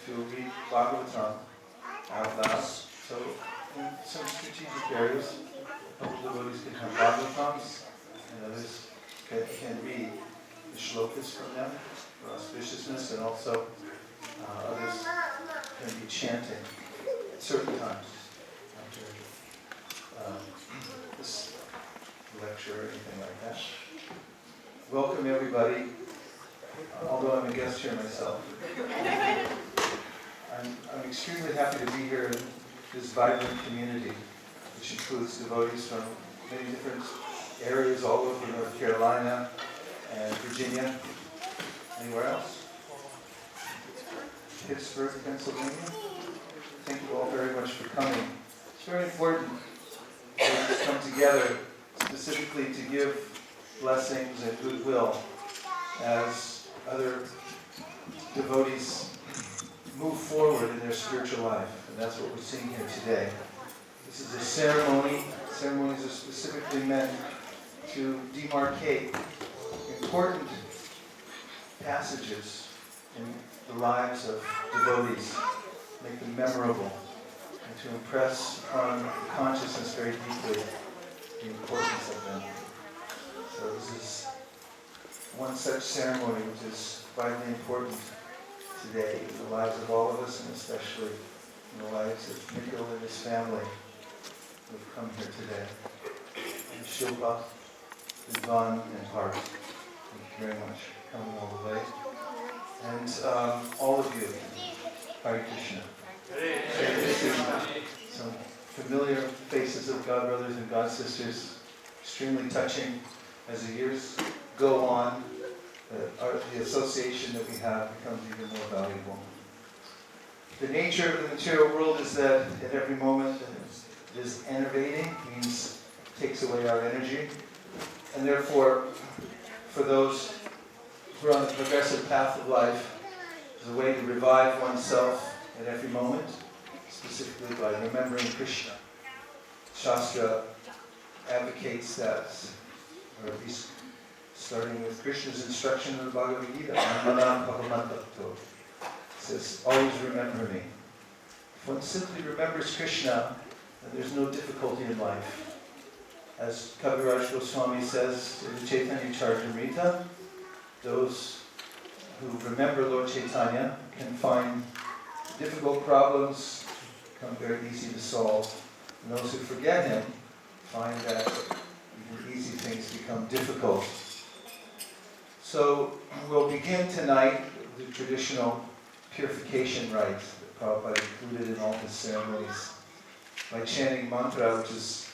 to read Bhagavatam out loud. So in some strategic areas, a couple devotees can have Bhagavatams, and others can read the shlokas from them for auspiciousness, and also others can be chanting at certain times after this lecture or anything like that. Welcome everybody, although I'm a guest here myself. I'm extremely happy to be here in this vibrant community, which includes devotees from many different areas all over North Carolina and Virginia. Anywhere else? Hillsborough, Pennsylvania. Thank you all very much for coming. It's very important that we come together specifically to give blessings and goodwill as other devotees move forward in their spiritual life. And that's what we're seeing here today. This is a ceremony. Ceremonies are specifically meant to demarcate important passages in the lives of devotees, make them memorable, and to impress on the consciousness very deeply the importance of them. So this is one such ceremony which is vitally important today in the lives of all of us, and especially in the lives of Nikhil and his family who have come here today. And Shilpa, Vidvan, and Hart, thank you very much for coming all the way. And all of you, Hare Krishna. Hare Krishna. Some familiar faces of God brothers and God sisters, extremely touching as the years go on. The association that we have becomes even more valuable. The nature of the material world is that at every moment it is enervating, means takes away our energy, and therefore for those who are on the progressive path of life, is a way to revive oneself at every moment, specifically by remembering Krishna. Shastra advocates that, or at least starting with Krishna's instruction in the Bhagavad Gita, it says, always remember me. If one simply remembers Krishna, then there's no difficulty in life. As Kaviraj Goswami says in the Chaitanya Charitamrita, those who remember Lord Chaitanya can find difficult problems become very easy to solve. And those who forget him find that even easy things become difficult. So we'll begin tonight with the traditional purification rites that Prabhupada included in all his ceremonies by chanting mantra, which is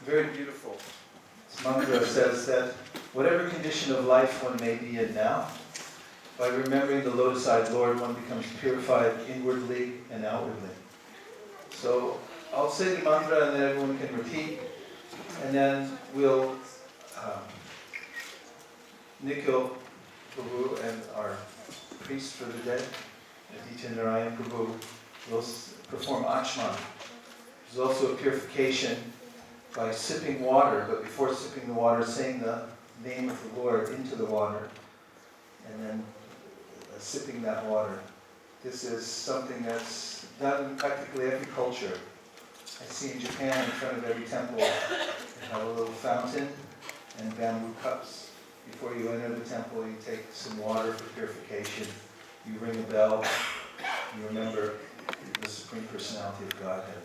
very beautiful. This mantra says that whatever condition of life one may be in now, by remembering the lotus-eyed Lord, one becomes purified inwardly and outwardly. So I'll say the mantra and then everyone can repeat, and then we'll Nikhil Prabhu and our priest for the day, Naimiṣāraṇya Prabhu, will perform Achman, which is also a purification by sipping water, but before sipping the water, saying the name of the Lord into the water, and then sipping that water. This is something that's done in practically every culture. I see in Japan, in front of every temple, they have a little fountain and bamboo cups. Before you enter the temple, you take some water for purification. You ring a bell. You remember the Supreme Personality of Godhead.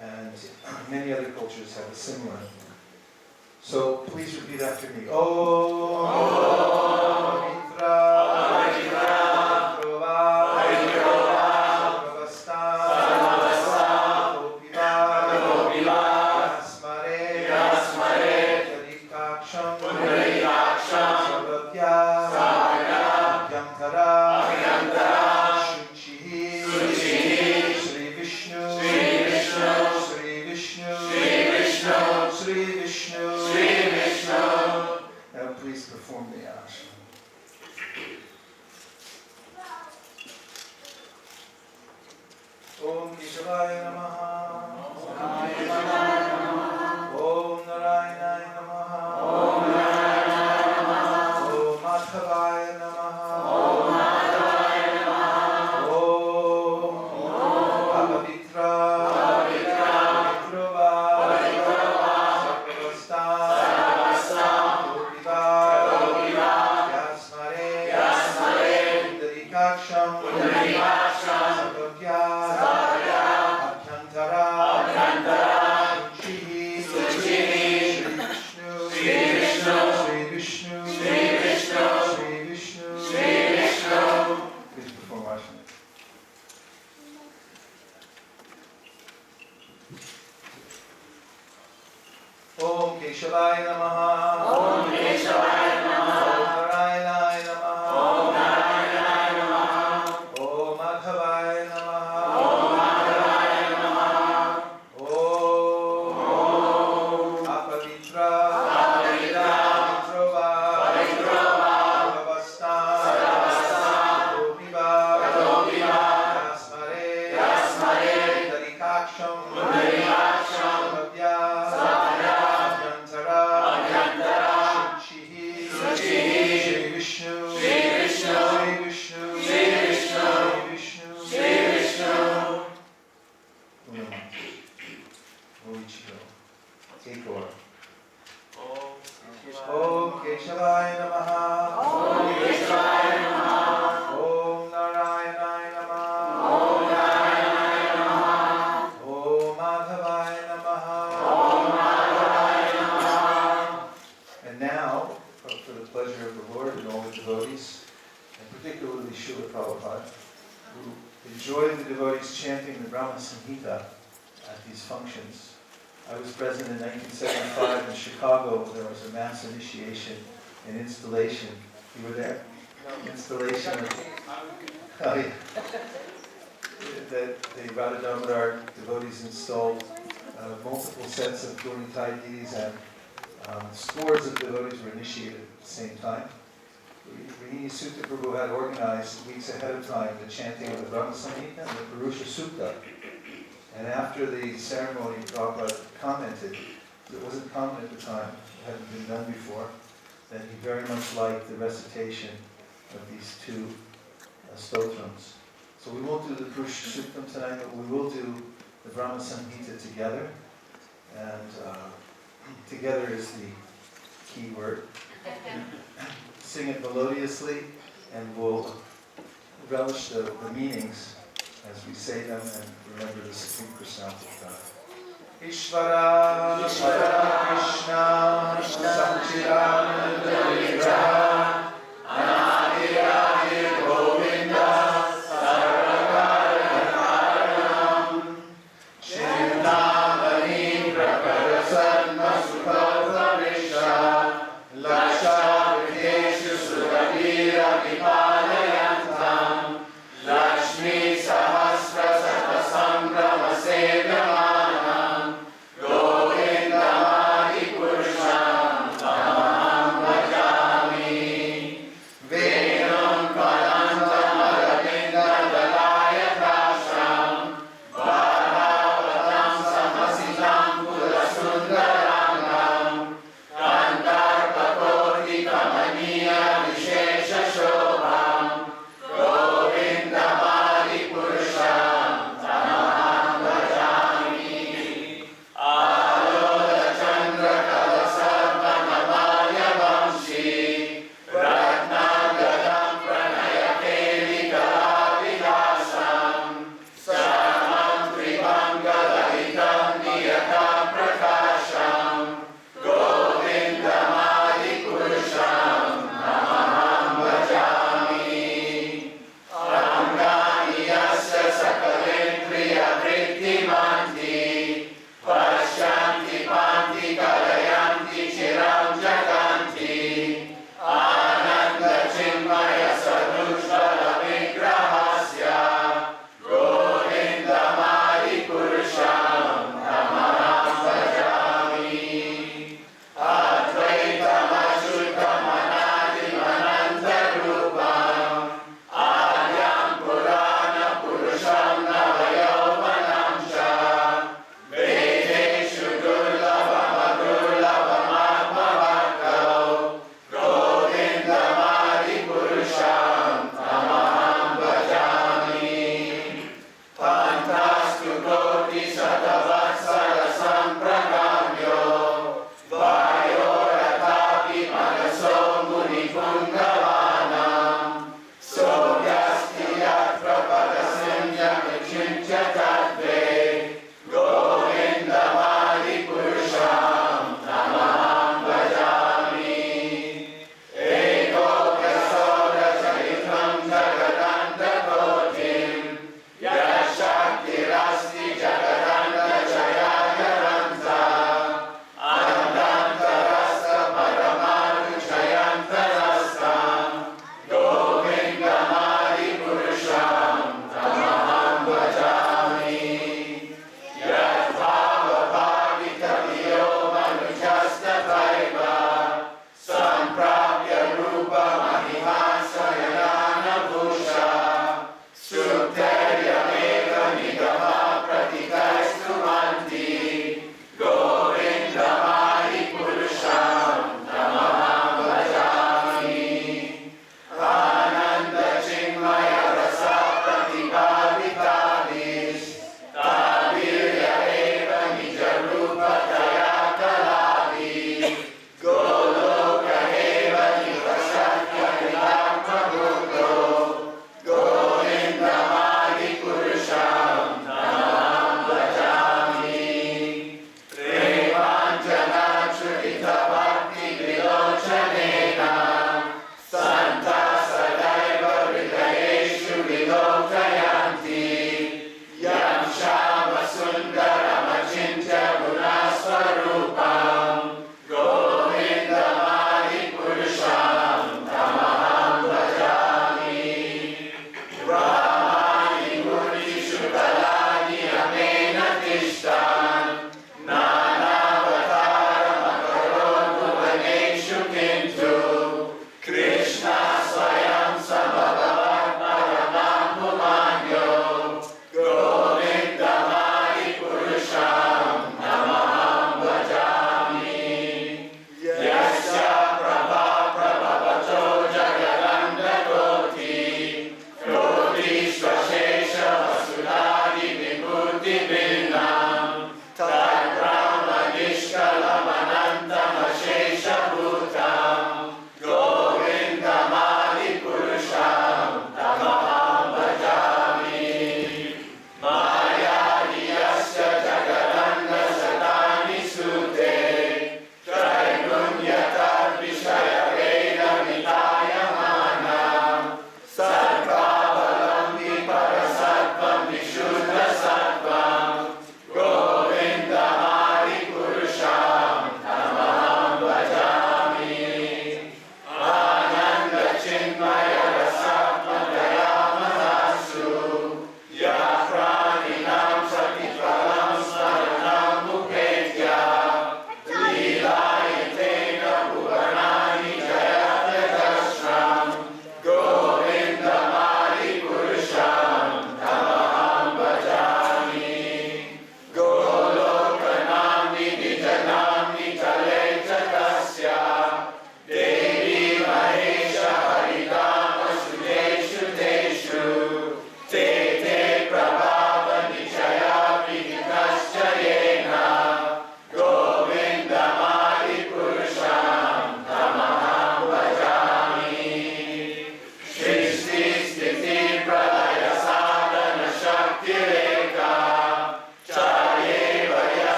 And many other cultures have a similar. So please repeat after me. Om Om Pundarikaksham Sarvagya Abhyantara Suchihi Sri Vishnu Please perform Vaisesika. Om Keshavaya Namaha. Om Keshavaya Namaha. Om Narayanaaya Namaha. Om Narayanaaya Namaha. Om Madhavaya Namaha. Om Madhavaya Namaha. Om Apavitra. Apavitra. Pavitrova. Pavitrova. Sarvastam. Sarvastam. Kadoviva. Yasmare. Yasmare. Pundarikaksham. Pundarikaksham. Sarvagya. Om Keshavaya Namaha. Om Keshavaya Namaha. Om Narayanaya Namaha. Om Narayanaya Namaha. Om Madhavaya Namaha. Om Madhavaya Namaha. And now, for the pleasure of the Lord and all the devotees, and particularly Srila Prabhupada, who enjoyed the devotees chanting the Brahma Samhita at these functions. I was present in 1975 in Chicago. There was a mass initiation and installation. You were there? No. Installation of that the Radha Damodar devotees installed multiple sets of Gauritai deities, and scores of devotees were initiated at the same time. Vaisesika Prabhu had organized weeks ahead of time the chanting of the Brahma Samhita and the Purusha Sukta. And after the ceremony, Prabhupada commented, it wasn't common at the time, it hadn't been done before, that he very much liked the recitation of these two stotrams. So we won't do the Purusha Suktam tonight, but we will do the Brahma Samhita together. And together is the key word. Sing it melodiously, and we'll relish the meanings as we say them and remember the Supreme Personality of God. Ishvara, Krishna, Samchidananda Vigraha, Anadiyadi Govinda, Sarvakaranam, Chintamani Prakarasanma Sukhavarishya, Laksha Videshu Sukadira Vipalayantam, Lakshmi Sahasra Satasangrama Sevyamanam, Govindamadi Purusham Tamaham Bhajami.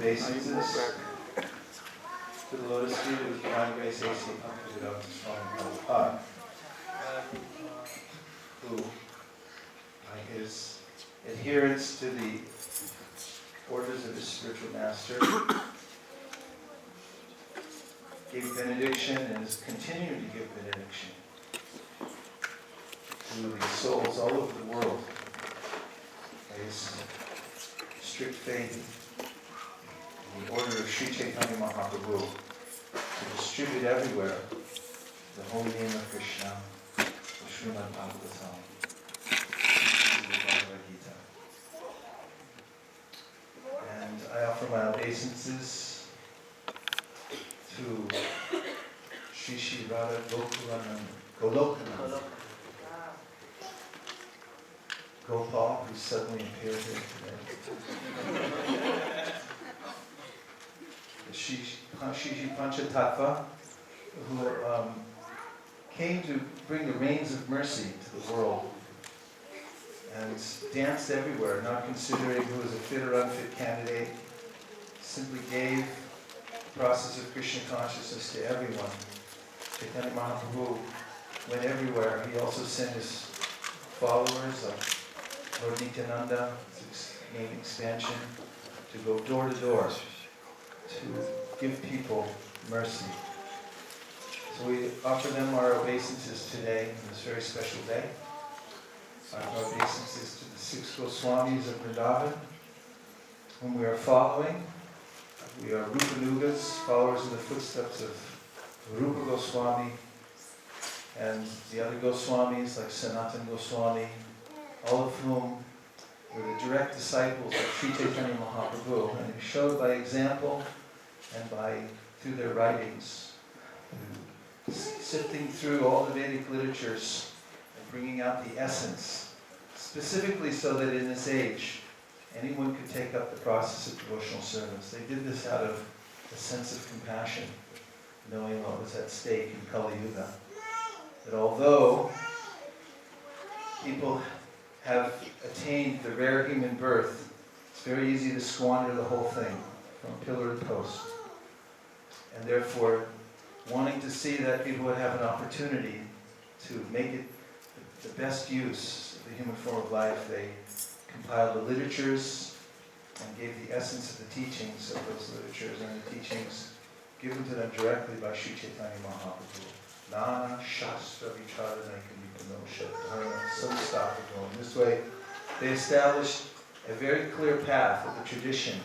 obeisances to the lotus feet of divine Vaisesika Prabhu, who, by his adherence to the orders of his spiritual master, gave benediction and is continuing to give benediction to the souls all over the world by his strict faith in the order of Sri Chaitanya Mahaprabhu to distribute everywhere the holy name of Krishna, the Srimad Bhagavatam, the Bhagavad Gita. And I offer my obeisances to Sri Sri Radha Golokananda Gopal, who suddenly appeared here today. The Sri Panchatattva, who came to bring the rains of mercy to the world and danced everywhere, not considering who was a fit or unfit candidate, simply gave the process of Krishna consciousness to everyone. Chaitanya Mahaprabhu went everywhere. He also sent his followers, like Lord Nityananda, his name expansion, to go door to door to give people mercy. So we offer them our obeisances today on this very special day. Our obeisances to the 6 Goswamis of Vrindavan, whom we are following. We are Rupanugas, followers in the footsteps of Rupa Goswami, and the other Goswamis like Sanatana Goswami, all of whom were the direct disciples of Sri Chaitanya Mahaprabhu, and who showed by example and through their writings, sifting through all the Vedic literatures and bringing out the essence, specifically so that in this age, anyone could take up the process of devotional service. They did this out of a sense of compassion, knowing what was at stake in Kali Yuga. That although people have attained the rare human birth, it's very easy to squander the whole thing from pillar to post. And therefore, wanting to see that people would have an opportunity to make it the best use of the human form of life, they compiled the literatures and gave the essence of the teachings of those literatures and the teachings given to them directly by Sri Chaitanya Mahaprabhu. Nana Shastra Vicharanai Kanipanosha Dharma Samstapako. In this way, they established a very clear path of the tradition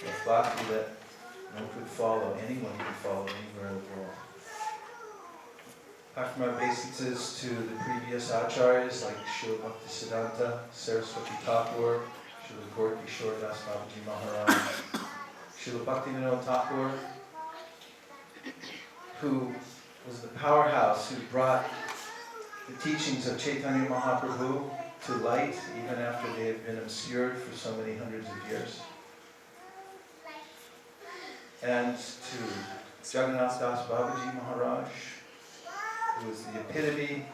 of bhakti that one could follow, anyone could follow anywhere in the world. I offer my obeisances to the previous acharyas like Srila Bhaktisiddhanta, Saraswati Thakur, Srila Gaura Kishore Das Babaji Maharaj, Srila Bhaktivinoda Thakur, who was the powerhouse who brought the teachings of Chaitanya Mahaprabhu to light even after they had been obscured for so many hundreds of years. And to Jagannath Das Babaji Maharaj, who was the epitome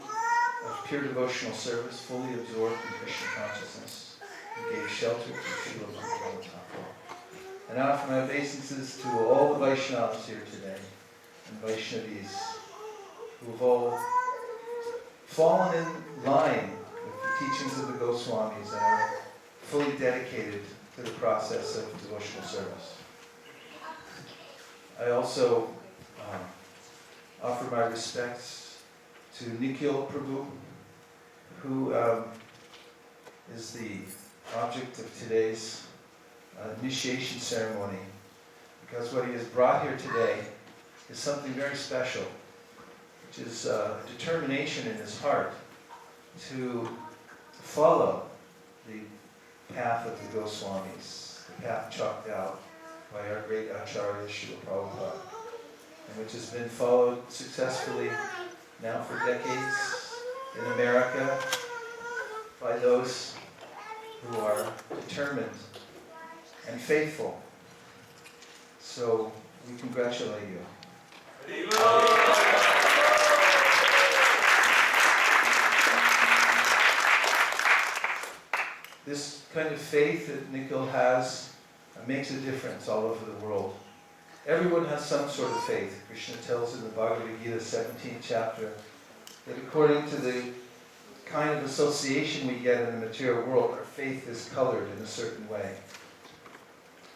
of pure devotional service, fully absorbed in Krishna consciousness, who gave shelter to Srila Bhaktivinoda Thakur. And I offer my obeisances to all the Vaishnavas here today, and Vaishnavis, who have all fallen in line with the teachings of the Goswamis and are fully dedicated to the process of devotional service. I also offer my respects to Nikhil Prabhu, who is the object of today's initiation ceremony, because what he has brought here today is something very special, which is a determination in his heart to follow the path of the Goswamis, the path chalked out by our great Acharya Srila Prabhupada, and which has been followed successfully now for decades in America by those who are determined and faithful. So we congratulate you. This kind of faith that Nikhil has makes a difference all over the world. Everyone has some sort of faith. Krishna tells in the Bhagavad Gita, 17th chapter, that according to the kind of association we get in the material world, our faith is colored in a certain way.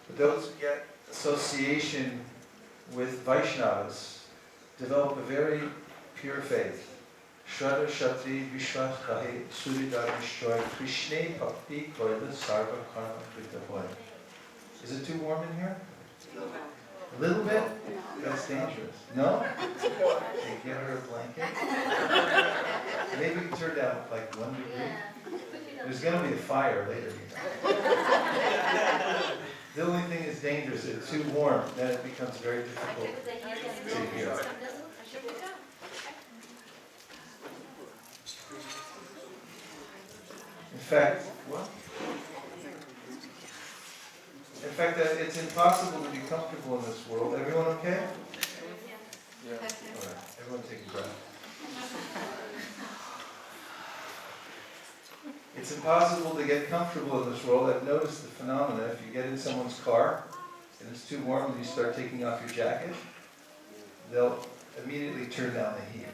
But those who get association with Vaishnavas, develop a very pure faith. Shraddha Shatri Vishwas Kahe Suridar Vishwai Krishne Bhakti Koila Sarva Karma Krita Hoy. Is it too warm in here? A little bit? That's dangerous. No? Okay, give her a blanket. Maybe we can turn down like 1 degree. There's going to be a fire later. The only thing is dangerous. If it's too warm, then it becomes very difficult to hear. In fact, it's impossible to be comfortable in this world. Everyone okay? Yeah. All right. Everyone take a breath. It's impossible to get comfortable in this world. I've noticed the phenomena. If you get in someone's car and it's too warm and you start taking off your jacket, they'll immediately turn down the heat.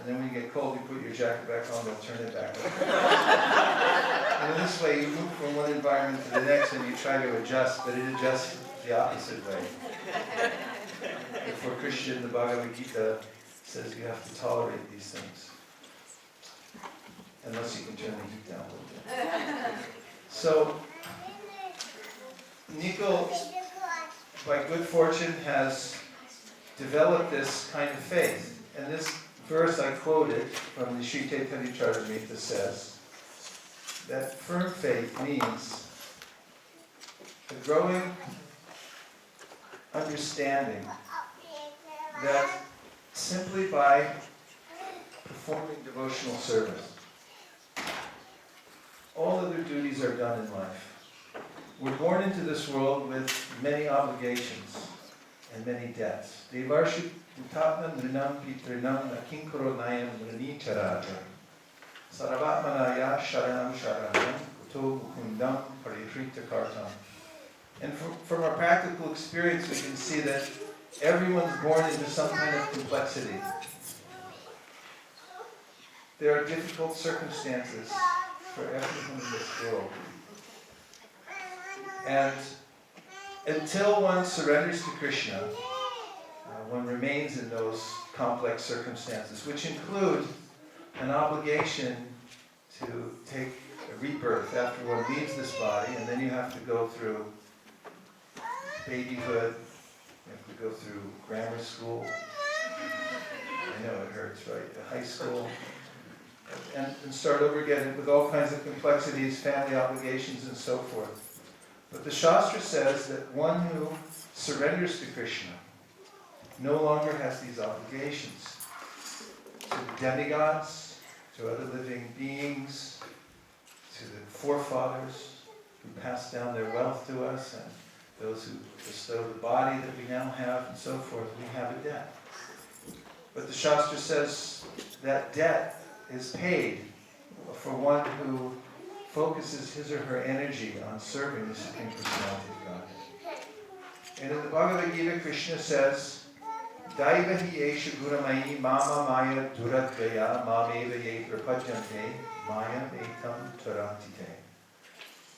And then when you get cold, you put your jacket back on, they'll turn it back on. And in this way, you move from one environment to the next and you try to adjust, but it adjusts the opposite way. For Krishna, the Bhagavad Gita says you have to tolerate these things. Unless you can turn the heat down a little bit. So, Nico, by good fortune, has developed this kind of faith. And this verse I quoted from the Sri Chaitanya Charitamrita says that firm faith means a growing understanding that simply by performing devotional service, all other duties are done in life. We're born into this world with many obligations and many debts. Devarshu Utatna Nrinam Pitrinam Nakinkoro Nayam Nrinicharaja Saravatmanaya Sharanam Sharanam Kuto Mukundam Parihrita Kartam. And from our practical experience, we can see that everyone's born into some kind of complexity. There are difficult circumstances for everyone in this world. And until one surrenders to Krishna, one remains in those complex circumstances, which include an obligation to take a rebirth after one leaves this body, and then you have to go through babyhood, you have to go through grammar school, I know it hurts, right? High school, and start over again with all kinds of complexities, family obligations, and so forth. But the Shastra says that one who surrenders to Krishna no longer has these obligations to the demigods, to other living beings, to the forefathers who passed down their wealth to us, and those who bestowed the body that we now have, and so forth. We have a debt. But the Shastra says that debt is paid for one who focuses his or her energy on serving the Supreme Personality of God. And in the Bhagavad Gita, Krishna says, Daiva hi esha gunamayi mama maya duradvaya mameva ye prapajante maya etam tarantite.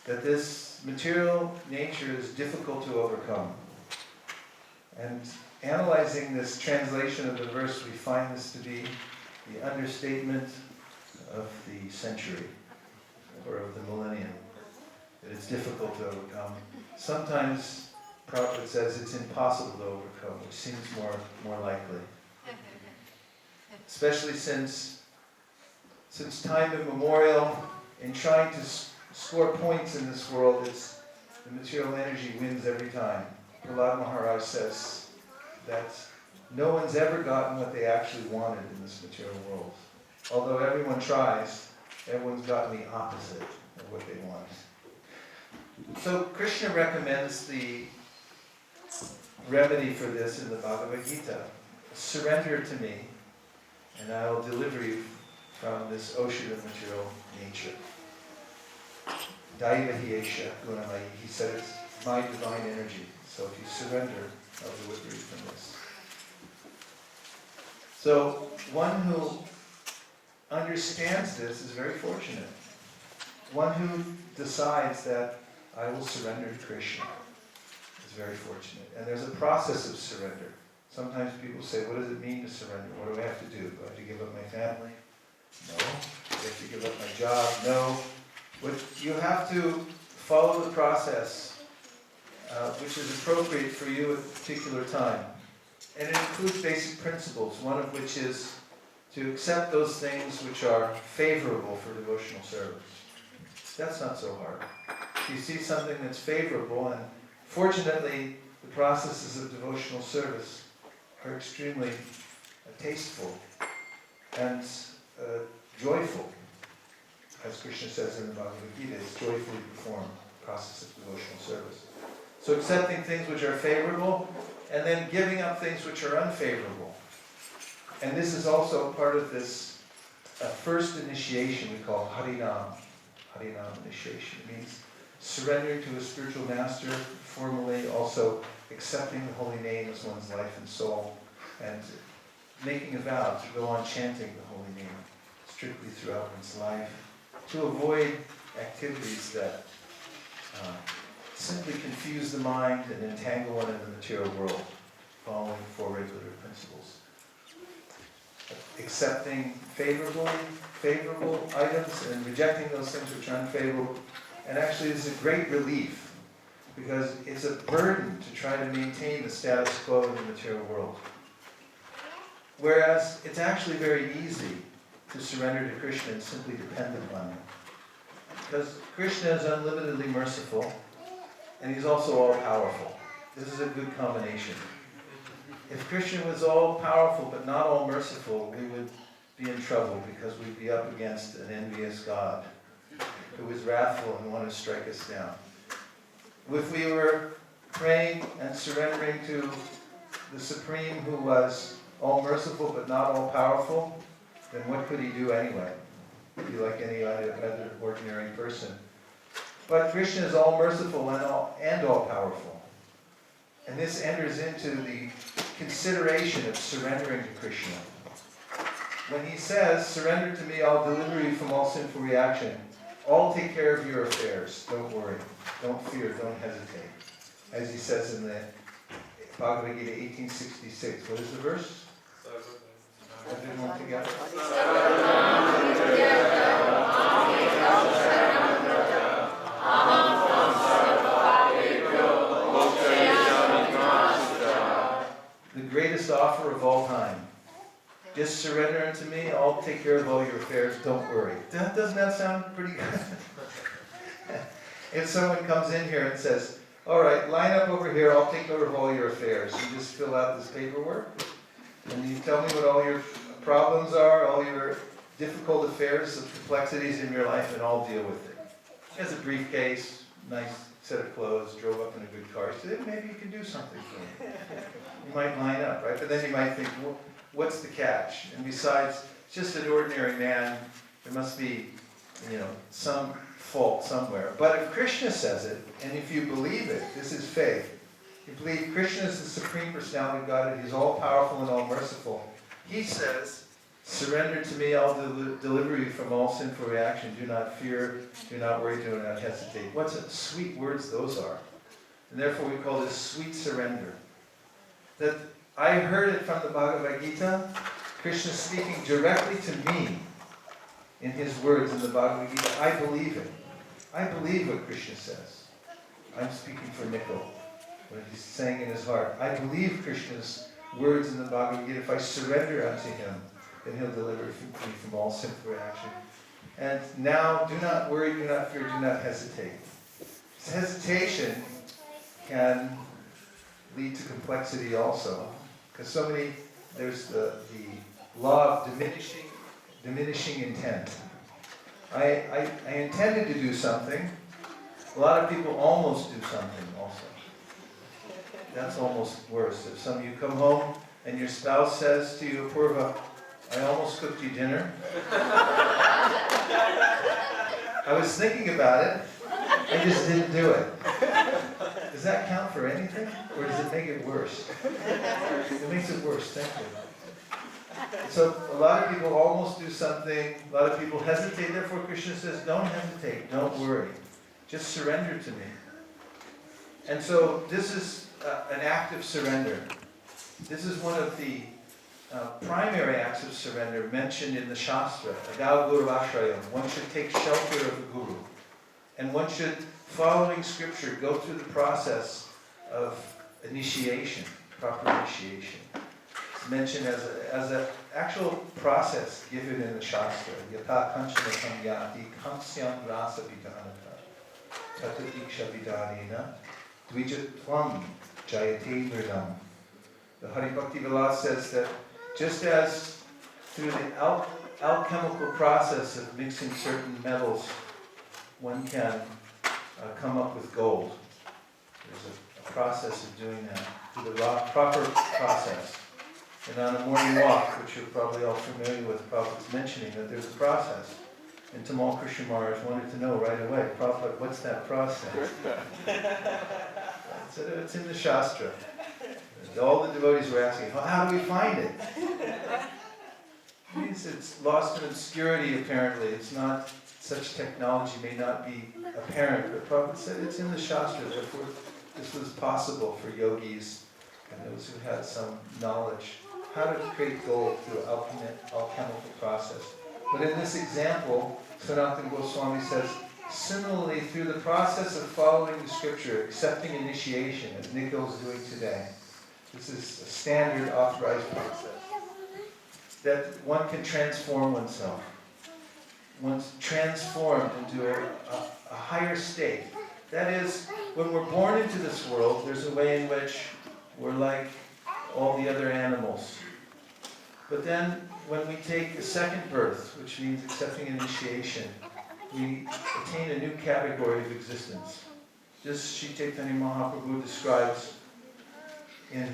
That this material nature is difficult to overcome. And analyzing this translation of the verse, we find this to be the understatement of the century, or of the millennium, that it's difficult to overcome. Sometimes Prabhu says it's impossible to overcome, which seems more likely. Especially since time immemorial, in trying to score points in this world, the material energy wins every time. Prahlad Maharaj says that no one's ever gotten what they actually wanted in this material world. Although everyone tries, everyone's gotten the opposite of what they want. So Krishna recommends the remedy for this in the Bhagavad Gita. Surrender to me, and I will deliver you from this ocean of material nature. Daiva hi esha gunamayi. He said it's my divine energy. So if you surrender, I'll deliver you from this. So one who understands this is very fortunate. One who decides that I will surrender to Krishna is very fortunate. And there's a process of surrender. Sometimes people say, what does it mean to surrender? What do I have to do? Do I have to give up my family? No. Do I have to give up my job? No. You have to follow the process which is appropriate for you at a particular time. And it includes basic principles, one of which is to accept those things which are favorable for devotional service. That's not so hard. You see something that's favorable, and fortunately, the processes of devotional service are extremely tasteful and joyful. As Krishna says in the Bhagavad Gita, it's joyfully performed, the process of devotional service. So accepting things which are favorable, and then giving up things which are unfavorable. And this is also part of this first initiation we call Harinam. Harinam initiation. It means surrendering to a spiritual master, formally also accepting the holy name as one's life and soul, and making a vow to go on chanting the holy name strictly throughout one's life, to avoid activities that simply confuse the mind and entangle one in the material world, following four regular principles. Accepting favorable items and rejecting those things which are unfavorable. And actually this is a great relief, because it's a burden to try to maintain the status quo in the material world. Whereas it's actually very easy to surrender to Krishna and simply depend upon him. Because Krishna is unlimitedly merciful, and he's also all-powerful. This is a good combination. If Krishna was all-powerful but not all-merciful, we would be in trouble, because we'd be up against an envious God who is wrathful and wanted to strike us down. If we were praying and surrendering to the Supreme, who was all-merciful but not all-powerful, then what could he do anyway? He'd be like any other ordinary person. But Krishna is all-merciful and all-powerful. And this enters into the consideration of surrendering to Krishna. When he says, surrender to me, I'll deliver you from all sinful reaction. I'll take care of your affairs. Don't worry. Don't fear. Don't hesitate. As he says in the Bhagavad Gita 1866. What is the verse? Everyone together. The greatest offer of all time. Just surrender unto me, I'll take care of all your affairs, don't worry. Doesn't that sound pretty good? If someone comes in here and says, all right, line up over here, I'll take care of all your affairs. You just fill out this paperwork, and you tell me what all your problems are, all your difficult affairs, the complexities in your life, and I'll deal with it. He has a briefcase, nice set of clothes, drove up in a good car. He said, maybe you can do something for me. You might line up, right? But then you might think, well, what's the catch? And besides, it's just an ordinary man. There must be, some fault somewhere. But if Krishna says it, and if you believe it, this is faith. You believe Krishna is the Supreme Personality of Godhead. He's all-powerful and all-merciful. He says, surrender to me, I'll deliver you from all sinful reaction. Do not fear, do not worry, do not hesitate. What sweet words those are. And therefore we call this sweet surrender. That I heard it from the Bhagavad Gita, Krishna speaking directly to me in his words in the Bhagavad Gita. I believe it. I believe what Krishna says. I'm speaking for Nikhil, what he's saying in his heart. I believe Krishna's words in the Bhagavad Gita. If I surrender unto him, then he'll deliver me from all sinful reaction. And now, do not worry, do not fear, do not hesitate. This hesitation can lead to complexity also. Because there's the law of diminishing intent. I intended to do something. A lot of people almost do something also. That's almost worse. If some of you come home and your spouse says to you, Purva, I almost cooked you dinner. I was thinking about it, I just didn't do it. Does that count for anything? Or does it make it worse? It makes it worse, thank you. So a lot of people almost do something, a lot of people hesitate, therefore Krishna says, don't hesitate, don't worry. Just surrender to me. And so this is an act of surrender. This is one of the primary acts of surrender mentioned in the Shastra, Adal Guru Ashrayam. One should take shelter of the Guru. And one should, following scripture, go through the process of initiation, proper initiation. It's mentioned as an actual process given in the Shastra. Yata kanchana kamyati kamsyam rasa vidanata tata diksha vidanena dvijatvam jayate mridam. The Hari Bhakti Vilas says that just as through the alchemical process of mixing certain metals, one can come up with gold. There's a process of doing that, through the proper process. And on a morning walk, which you're probably all familiar with, Prabhupada's mentioning that there's a process. And Tamal Krishna Maharaj wanted to know right away, Prabhupada, what's that process? So it's in the Shastra. All the devotees were asking, how do we find it? It's lost in obscurity, apparently. It's not, such technology may not be apparent, but Prabhupada said it's in the Shastra, therefore this was possible for yogis and those who had some knowledge how to create gold through alchemical process. But in this example, Sanatana Goswami says, similarly, through the process of following the scripture, accepting initiation, as Nikhil is doing today, this is a standard authorized process, that one can transform oneself. One's transformed into a higher state. That is, when we're born into this world, there's a way in which we're like all the other animals. But then, when we take a second birth, which means accepting initiation, we attain a new category of existence. This Sri Chaitanya Mahaprabhu describes in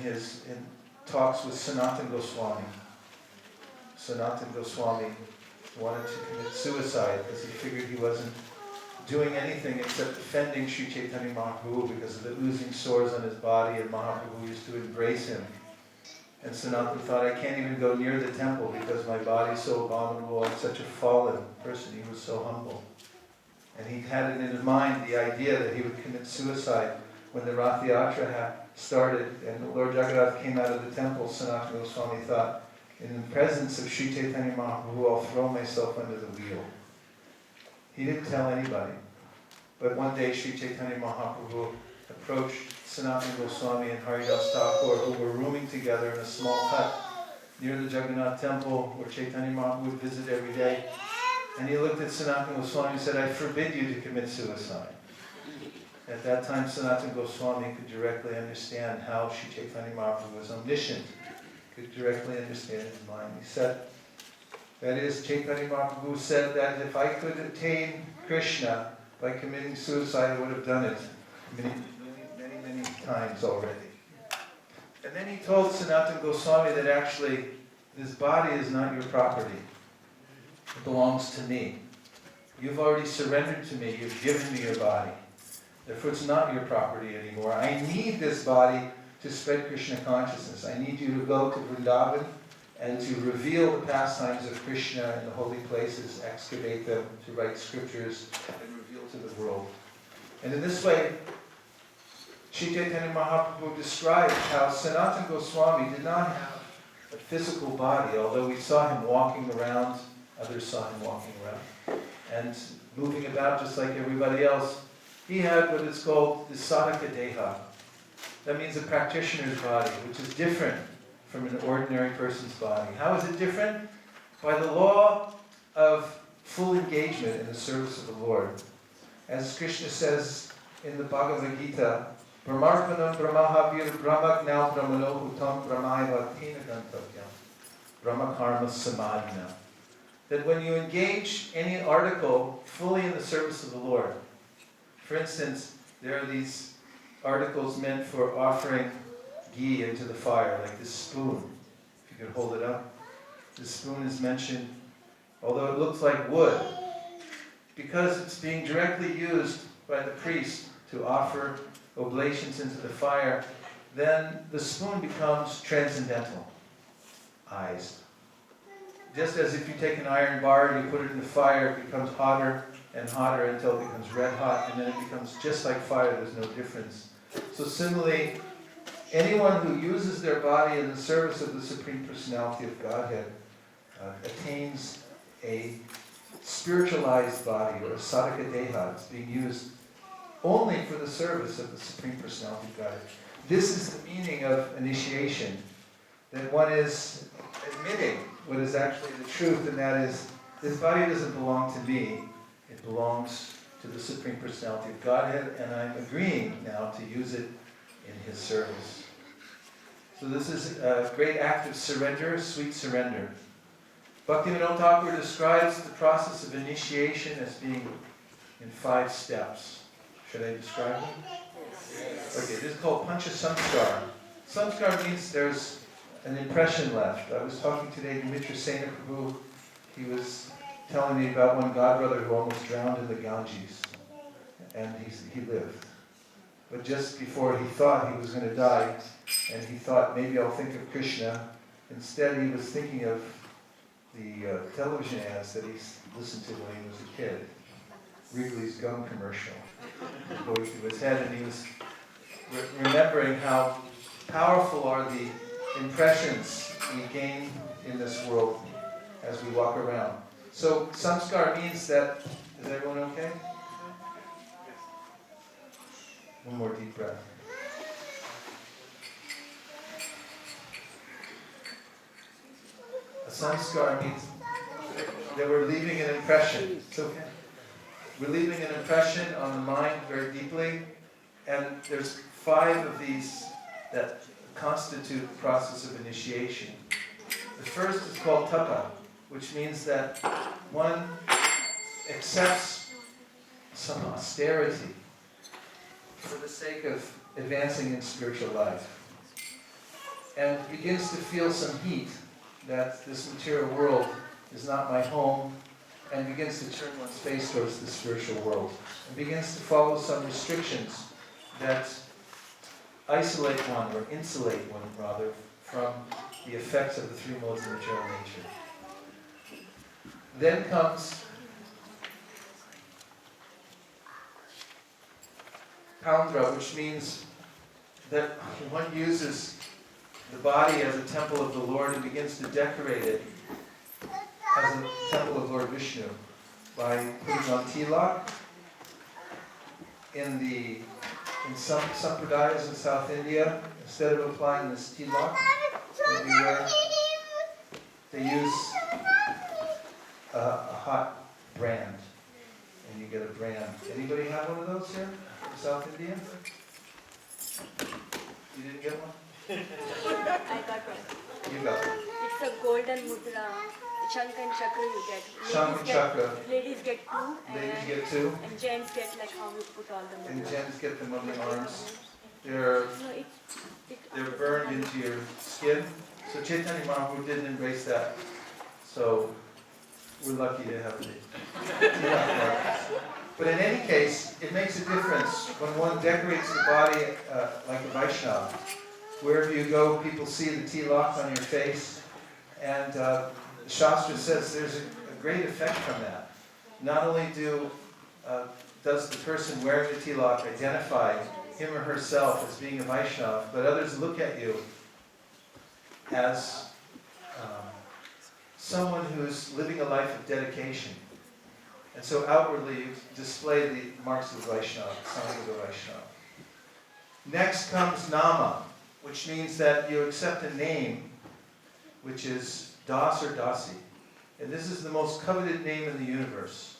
talks with Sanatana Goswami. Sanatana Goswami wanted to commit suicide because he figured he wasn't doing anything except defending Sri Chaitanya Mahaprabhu because of the oozing sores on his body, and Mahaprabhu used to embrace him. And Sanatana thought, I can't even go near the temple because my body's so abominable. I'm such a fallen person. He was so humble. And he had it in his mind the idea that he would commit suicide when the Rath Yatra started and the Lord Jagannath came out of the temple. Sanatana Goswami thought, in the presence of Sri Chaitanya Mahaprabhu, I'll throw myself under the wheel. He didn't tell anybody. But one day Sri Chaitanya Mahaprabhu approached Sanatana Goswami and Haridas Thakur, who were rooming together in a small hut near the Jagannath temple where Chaitanya Mahaprabhu would visit every day. And he looked at Sanatana Goswami and said, I forbid you to commit suicide. At that time, Sanatana Goswami could directly understand how Sri Chaitanya Mahaprabhu was omniscient, could directly understand his mind. He said, that is, Chaitanya Mahaprabhu said that if I could attain Krishna by committing suicide, I would have done it many times already. And then he told Sanatana Goswami that actually this body is not your property. It belongs to me. You've already surrendered to me. You've given me your body. Therefore, it's not your property anymore. I need this body to spread Krishna consciousness. I need you to go to Vrindavan and to reveal the pastimes of Krishna in the holy places, excavate them, to write scriptures, and reveal to the world. And in this way, Sri Chaitanya Mahaprabhu described how Sanatana Goswami did not have a physical body, although we saw him walking around, others saw him walking around, and moving about just like everybody else. He had what is called the sadhaka deha. That means a practitioner's body, which is different from an ordinary person's body. How is it different? By the law of full engagement in the service of the Lord. As Krishna says in the Bhagavad Gita, Brahmarpanam brahmahavir brahmagnau brahmanohutam brahmaiva tina gantavyam brahmakarma samadhina. That when you engage any article fully in the service of the Lord, for instance, there are these articles meant for offering ghee into the fire, like this spoon. If you could hold it up. This spoon is mentioned, although it looks like wood, because it's being directly used by the priest to offer oblations into the fire, then the spoon becomes transcendental, eyes. Just as if you take an iron bar and you put it in the fire, it becomes hotter and hotter until it becomes red hot, and then it becomes just like fire, there's no difference. So similarly, Anyone who uses their body in the service of the Supreme Personality of Godhead attains a spiritualized body, or a sadhaka deha. It's being used only for the service of the Supreme Personality of Godhead. This is the meaning of initiation, that one is admitting what is actually the truth, and that is, this body doesn't belong to me, it belongs to the Supreme Personality of Godhead, and I'm agreeing now to use it in His service. So this is a great act of surrender, sweet surrender. Bhaktivinoda Thakur describes the process of initiation as being in 5 steps. Should I describe them? Okay, this is called Pancha Samskar. Samskar means there's an impression left. I was talking today to Naimiṣāraṇya Prabhu. He was telling me about one godbrother who almost drowned in the Ganges. And he lived. But just before he thought he was going to die, and he thought, maybe I'll think of Krishna, instead he was thinking of the television ads that he listened to when he was a kid. Wrigley's gum commercial going through his head, and he was remembering how powerful are the impressions we gain in this world as we walk around. So samskar means that, is everyone okay? One more deep breath. A samskar means that we're leaving an impression. It's okay. We're leaving an impression on the mind very deeply, and there's 5 of these that constitute the process of initiation. The first is called tapa, which means that one accepts some austerity for the sake of advancing in spiritual life, and begins to feel some heat that this material world is not my home, and begins to turn one's face towards the spiritual world, and begins to follow some restrictions that isolate one, or insulate one rather, from the effects of the 3 modes of material nature. Then comes Pandra, which means that one uses the body as a temple of the Lord and begins to decorate it as a temple of Lord Vishnu by putting on tilak. In some sampradayas in South India, instead of applying this tilak that we wear, they use a hot brand, and you get a brand. Anybody have one of those here in South India? You didn't get one? I got one. You got one. It's a golden mudra. Shank and chakra you get. Shank and chakra. Ladies get 2. Ladies get 2. And gents get like how you put all the mudras. And gents get them on the arms. They're burned into your skin. So Chaitanya Mahaprabhu didn't embrace that. So we're lucky to have it. But in any case, it makes a difference when one decorates the body like a Vaishnava. Wherever you go, people see the tilak on your face, and the Shastra says there's a great effect from that. Not only does the person wearing the tilak identify him or herself as being a Vaishnava, but others look at you as someone who's living a life of dedication. And so outwardly you display the marks of the Vaishnava, signs of the Vaishnava. Next comes Nama, which means that you accept a name which is Dāsa or Dāsi. And this is the most coveted name in the universe.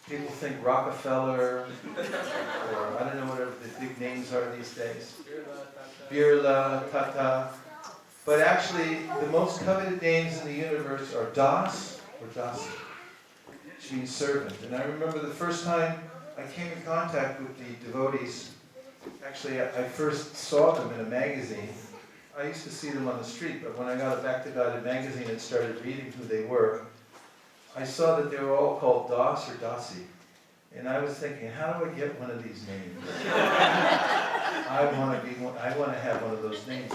People think Rockefeller, or I don't know whatever the big names are these days. Birla, Tata. But actually, the most coveted names in the universe are Das or Dāsi, which means servant. And I remember the first time I came in contact with the devotees. Actually, I first saw them in a magazine. I used to see them on the street, but when I got a Bhakti-Guided magazine and started reading who they were, I saw that they were all called Das or Dāsi. And I was thinking, how do I get one of these names? I want to have one of those names.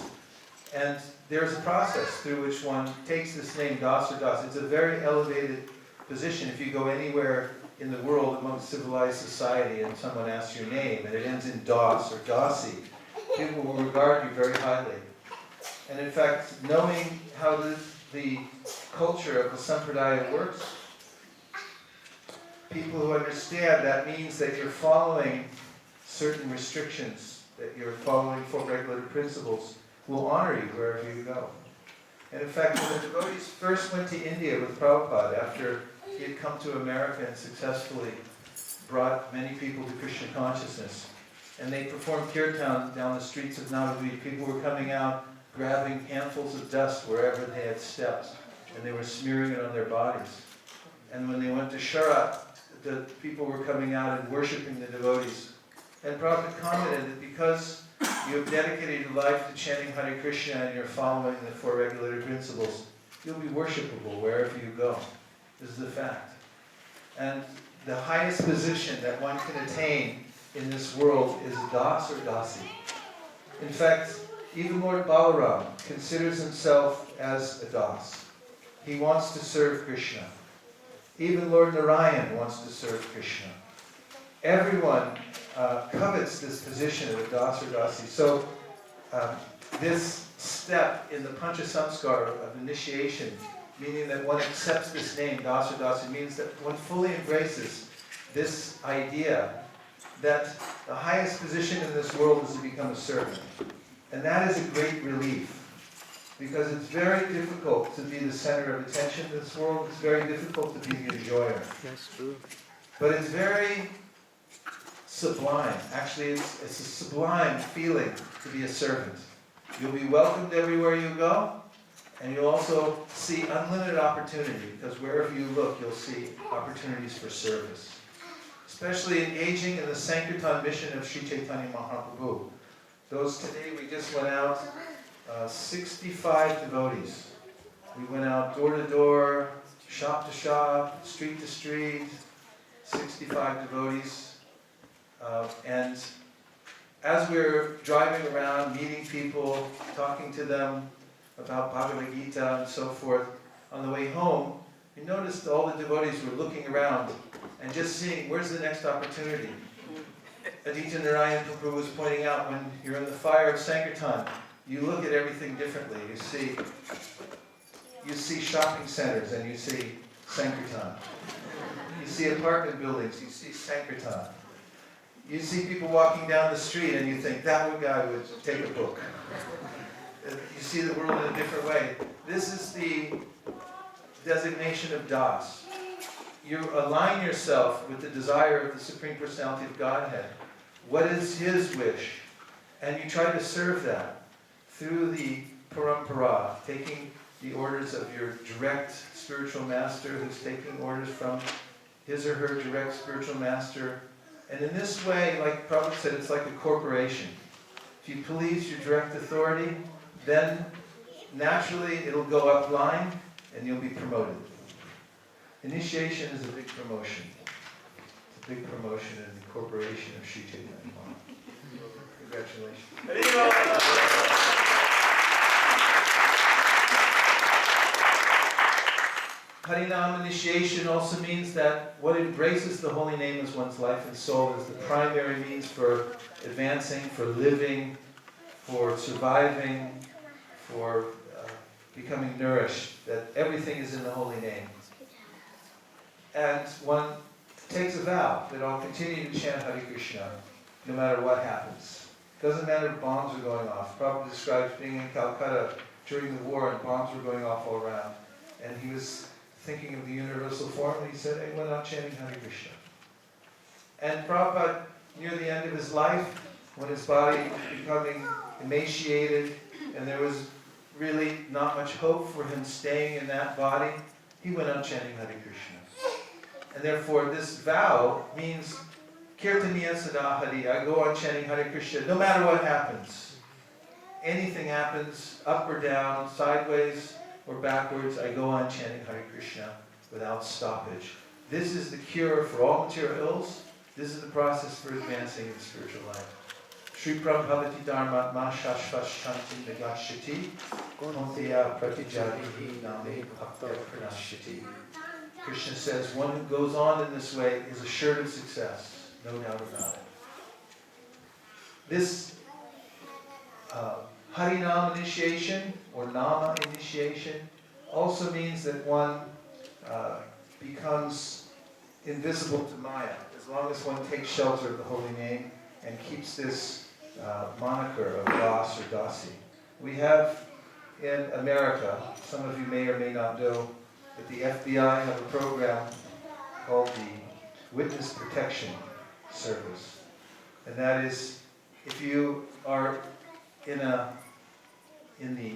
And there's a process through which one takes this name, Das or Dāsi. It's a very elevated position. If you go anywhere in the world among civilized society and someone asks your name and it ends in Das or Dāsi, people will regard you very highly. And in fact, knowing how the culture of the Sampradaya works, people who understand that means that you're following certain restrictions, that you're following Four Regulative Principles, will honor you wherever you go. And in fact, when the devotees first went to India with Prabhupada, after he had come to America and successfully brought many people to Krishna consciousness, and they performed kirtan down the streets of Navadvip, people were coming out grabbing handfuls of dust wherever they had stepped, and they were smearing it on their bodies. And when they went to Sharat, the people were coming out and worshipping the devotees. And Prabhupada commented that because you have dedicated your life to chanting Hare Krishna and you're following the Four Regulative Principles, you'll be worshipable wherever you go. This is the fact. And the highest position that one can attain in this world is Dāsa or Dāsi. In fact, even Lord Balaram considers himself as a Das. He wants to serve Krishna. Even Lord Narayan wants to serve Krishna. Everyone covets this position of a Das or Dasi. So this step in the Pancha Samskara of initiation, meaning that one accepts this name, Das or Dasi, means that one fully embraces this idea that the highest position in this world is to become a servant. And that is a great relief, because it's very difficult to be the center of attention in this world. It's very difficult to be the enjoyer. That's true. But it's very sublime. Actually, it's a sublime feeling to be a servant. You'll be welcomed everywhere you go, and you'll also see unlimited opportunity, because wherever you look, you'll see opportunities for service. Especially engaging in the Sankirtan mission of Sri Chaitanya Mahaprabhu. Those today, we just went out, 65 devotees. We went out door to door, shop to shop, street to street, 65 devotees. And as we were driving around, meeting people, talking to them about Bhagavad Gita and so forth, on the way home, we noticed all the devotees were looking around and just seeing, where's the next opportunity? Aditya Narayan Prabhu was pointing out, when you're in the fire of Sankirtan, you look at everything differently. You see shopping centers and you see Sankirtan. You see apartment buildings, you see Sankirtan. You see people walking down the street and you think, that guy would take a book. You see the world in a different way. This is the designation of Das. You align yourself with the desire of the Supreme Personality of Godhead. What is His wish? And you try to serve that through the parampara, taking the orders of your direct spiritual master, who's taking orders from his or her direct spiritual master. And in this way, like Prabhu said, it's like a corporation. If you please your direct authority, then naturally it'll go up line and you'll be promoted. Initiation is a big promotion. It's a big promotion in the corporation of Sri Chaitanya Mahaprabhu. Congratulations. Harinam initiation also means that what embraces the holy name as one's life and soul is the primary means for advancing, for living, for surviving, for becoming nourished, that everything is in the holy name. And one takes a vow that I'll continue to chant Hare Krishna no matter what happens. Doesn't matter if bombs are going off. Prabhupada describes being in Calcutta during the war and bombs were going off all around. And he was thinking of the universal form and he said, hey, we're not chanting Hare Krishna. And Prabhupada, near the end of his life, when his body was becoming emaciated and there was really not much hope for him staying in that body, he went on chanting Hare Krishna. And therefore this vow means Kirtaniya Sada Hari, I go on chanting Hare Krishna no matter what happens. Anything happens, up or down, sideways or backwards, I go on chanting Hare Krishna without stoppage. This is the cure for all material ills. This is the process for advancing in spiritual life. Shri Prabhavati Dharma Ma Shashvash Shanti Nagashati Kontiya Pratijadihi Name Bhakta Pranashati. Krishna says, one who goes on in this way is assured of success, no doubt about it. This Harinam initiation or Nama initiation also means that one becomes invisible to Maya, as long as one takes shelter of the holy name and keeps this moniker of Das or Dasi. We have in America, some of you may or may not know, that the FBI have a program called the Witness Protection Service. And that is, if you are in the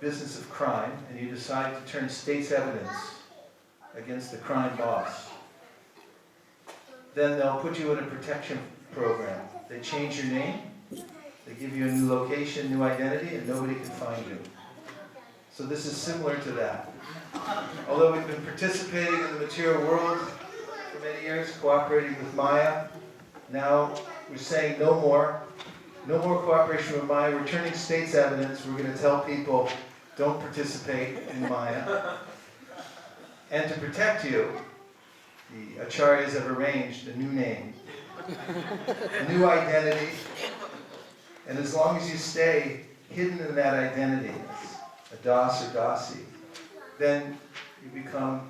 business of crime and you decide to turn state's evidence against the crime boss, then they'll put you in a protection program. They change your name, they give you a new location, new identity, and nobody can find you. So this is similar to that. Although we've been participating in the material world for many years, cooperating with Maya, now we're saying no more cooperation with Maya. We're turning state's evidence. We're going to tell people, don't participate in Maya. And to protect you, the acharyas have arranged a new name, a new identity, and as long as you stay hidden in that identity, a Das or Dasi, then you become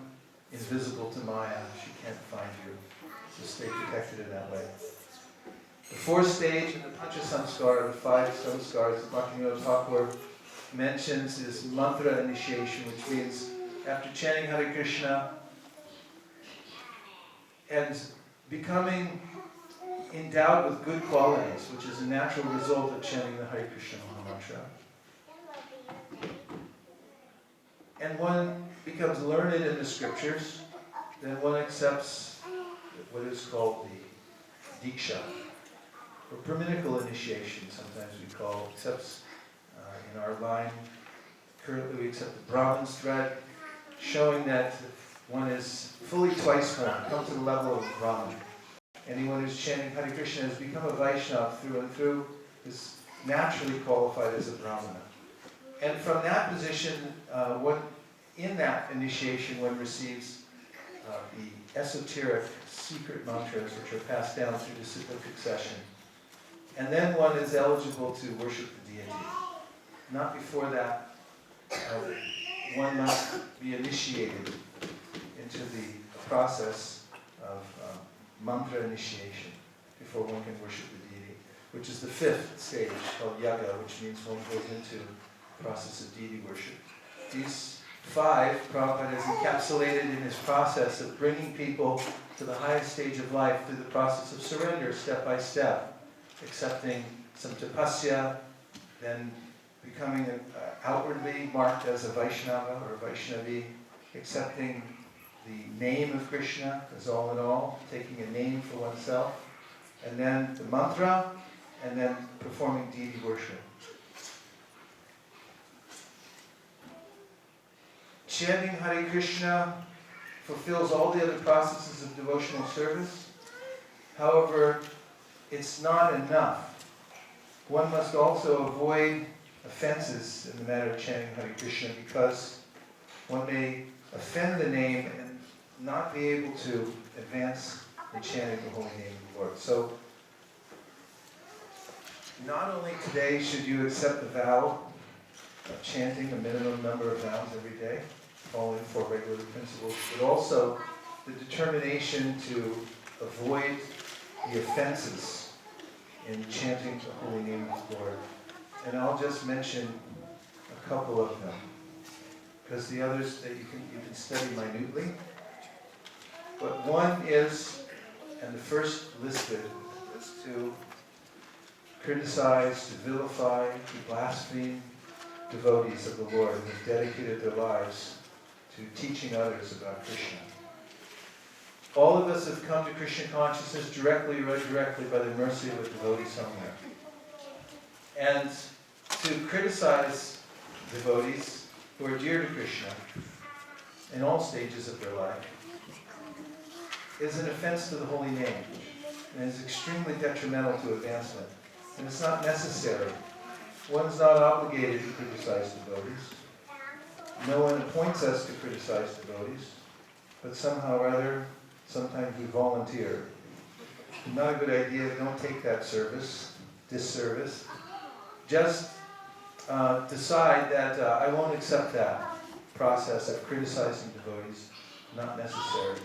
invisible to Maya. She can't find you. So stay protected in that way. The fourth stage in the Pancha Samskara, the 5 samskaras that Bhaktivinoda Thakur mentions, is mantra initiation, which means after chanting Hare Krishna and becoming endowed with good qualities, which is a natural result of chanting the Hare Krishna Mahamantra. And one becomes learned in the scriptures, then one accepts what is called the Diksha, or Brahminical initiation, sometimes we call, accepts in our line. Currently we accept the Brahman's thread, showing that one is fully twice born, come to the level of Brahman. Anyone who's chanting Hare Krishna has become a Vaishnava through and through, is naturally qualified as a Brahmana. And from that position, in that initiation, one receives the esoteric secret mantras which are passed down through the cyclic succession. And then one is eligible to worship the deity. Not before that, one must be initiated into the process of mantra initiation before one can worship the deity, which is the 5th stage called yaga, which means one goes into the process of deity worship. These 5, Prabhupada has encapsulated in his process of bringing people to the highest stage of life through the process of surrender, step by step, accepting some tapasya, then becoming outwardly marked as a Vaishnava or a Vaishnavi, accepting the name of Krishna as all in all, taking a name for oneself, and then the mantra, and then performing deity worship. Chanting Hare Krishna fulfills all the other processes of devotional service. However, it's not enough. One must also avoid offenses in the matter of chanting Hare Krishna, because one may offend the name and not be able to advance in chanting the holy name of the Lord. So, not only today should you accept the vow of chanting a minimum number of vows every day, following 4 regular principles, but also the determination to avoid the offenses in chanting the holy name of the Lord. And I'll just mention a couple of them, because the others that you can study minutely. But one is, and the first listed, is to criticize, to vilify, to blaspheme devotees of the Lord who have dedicated their lives to teaching others about Krishna. All of us have come to Krishna consciousness directly or indirectly by the mercy of a devotee somewhere. And to criticize devotees who are dear to Krishna in all stages of their life is an offense to the holy name, and is extremely detrimental to advancement. And it's not necessary. One's not obligated to criticize devotees. No one appoints us to criticize devotees, but somehow or other, sometimes we volunteer. Not a good idea. Don't take that disservice. just decide that I won't accept that process of criticizing devotees, not necessary.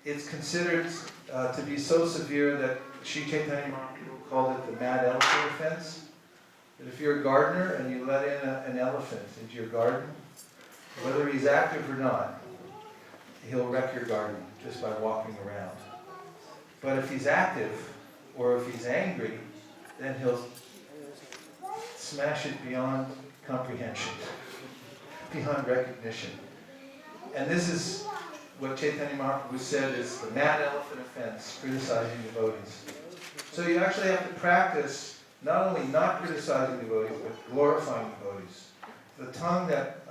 It's considered to be so severe that Sri Chaitanya Mahaprabhu called it the mad elephant offense. That if you're a gardener and you let in an elephant into your garden, whether he's active or not, he'll wreck your garden just by walking around. But if he's active, or if he's angry, then he'll smash it beyond comprehension, beyond recognition. And this is what Chaitanya Mahaprabhu said is the mad elephant offense, criticizing devotees. So you actually have to practice not only not criticizing devotees, but glorifying devotees. The tongue that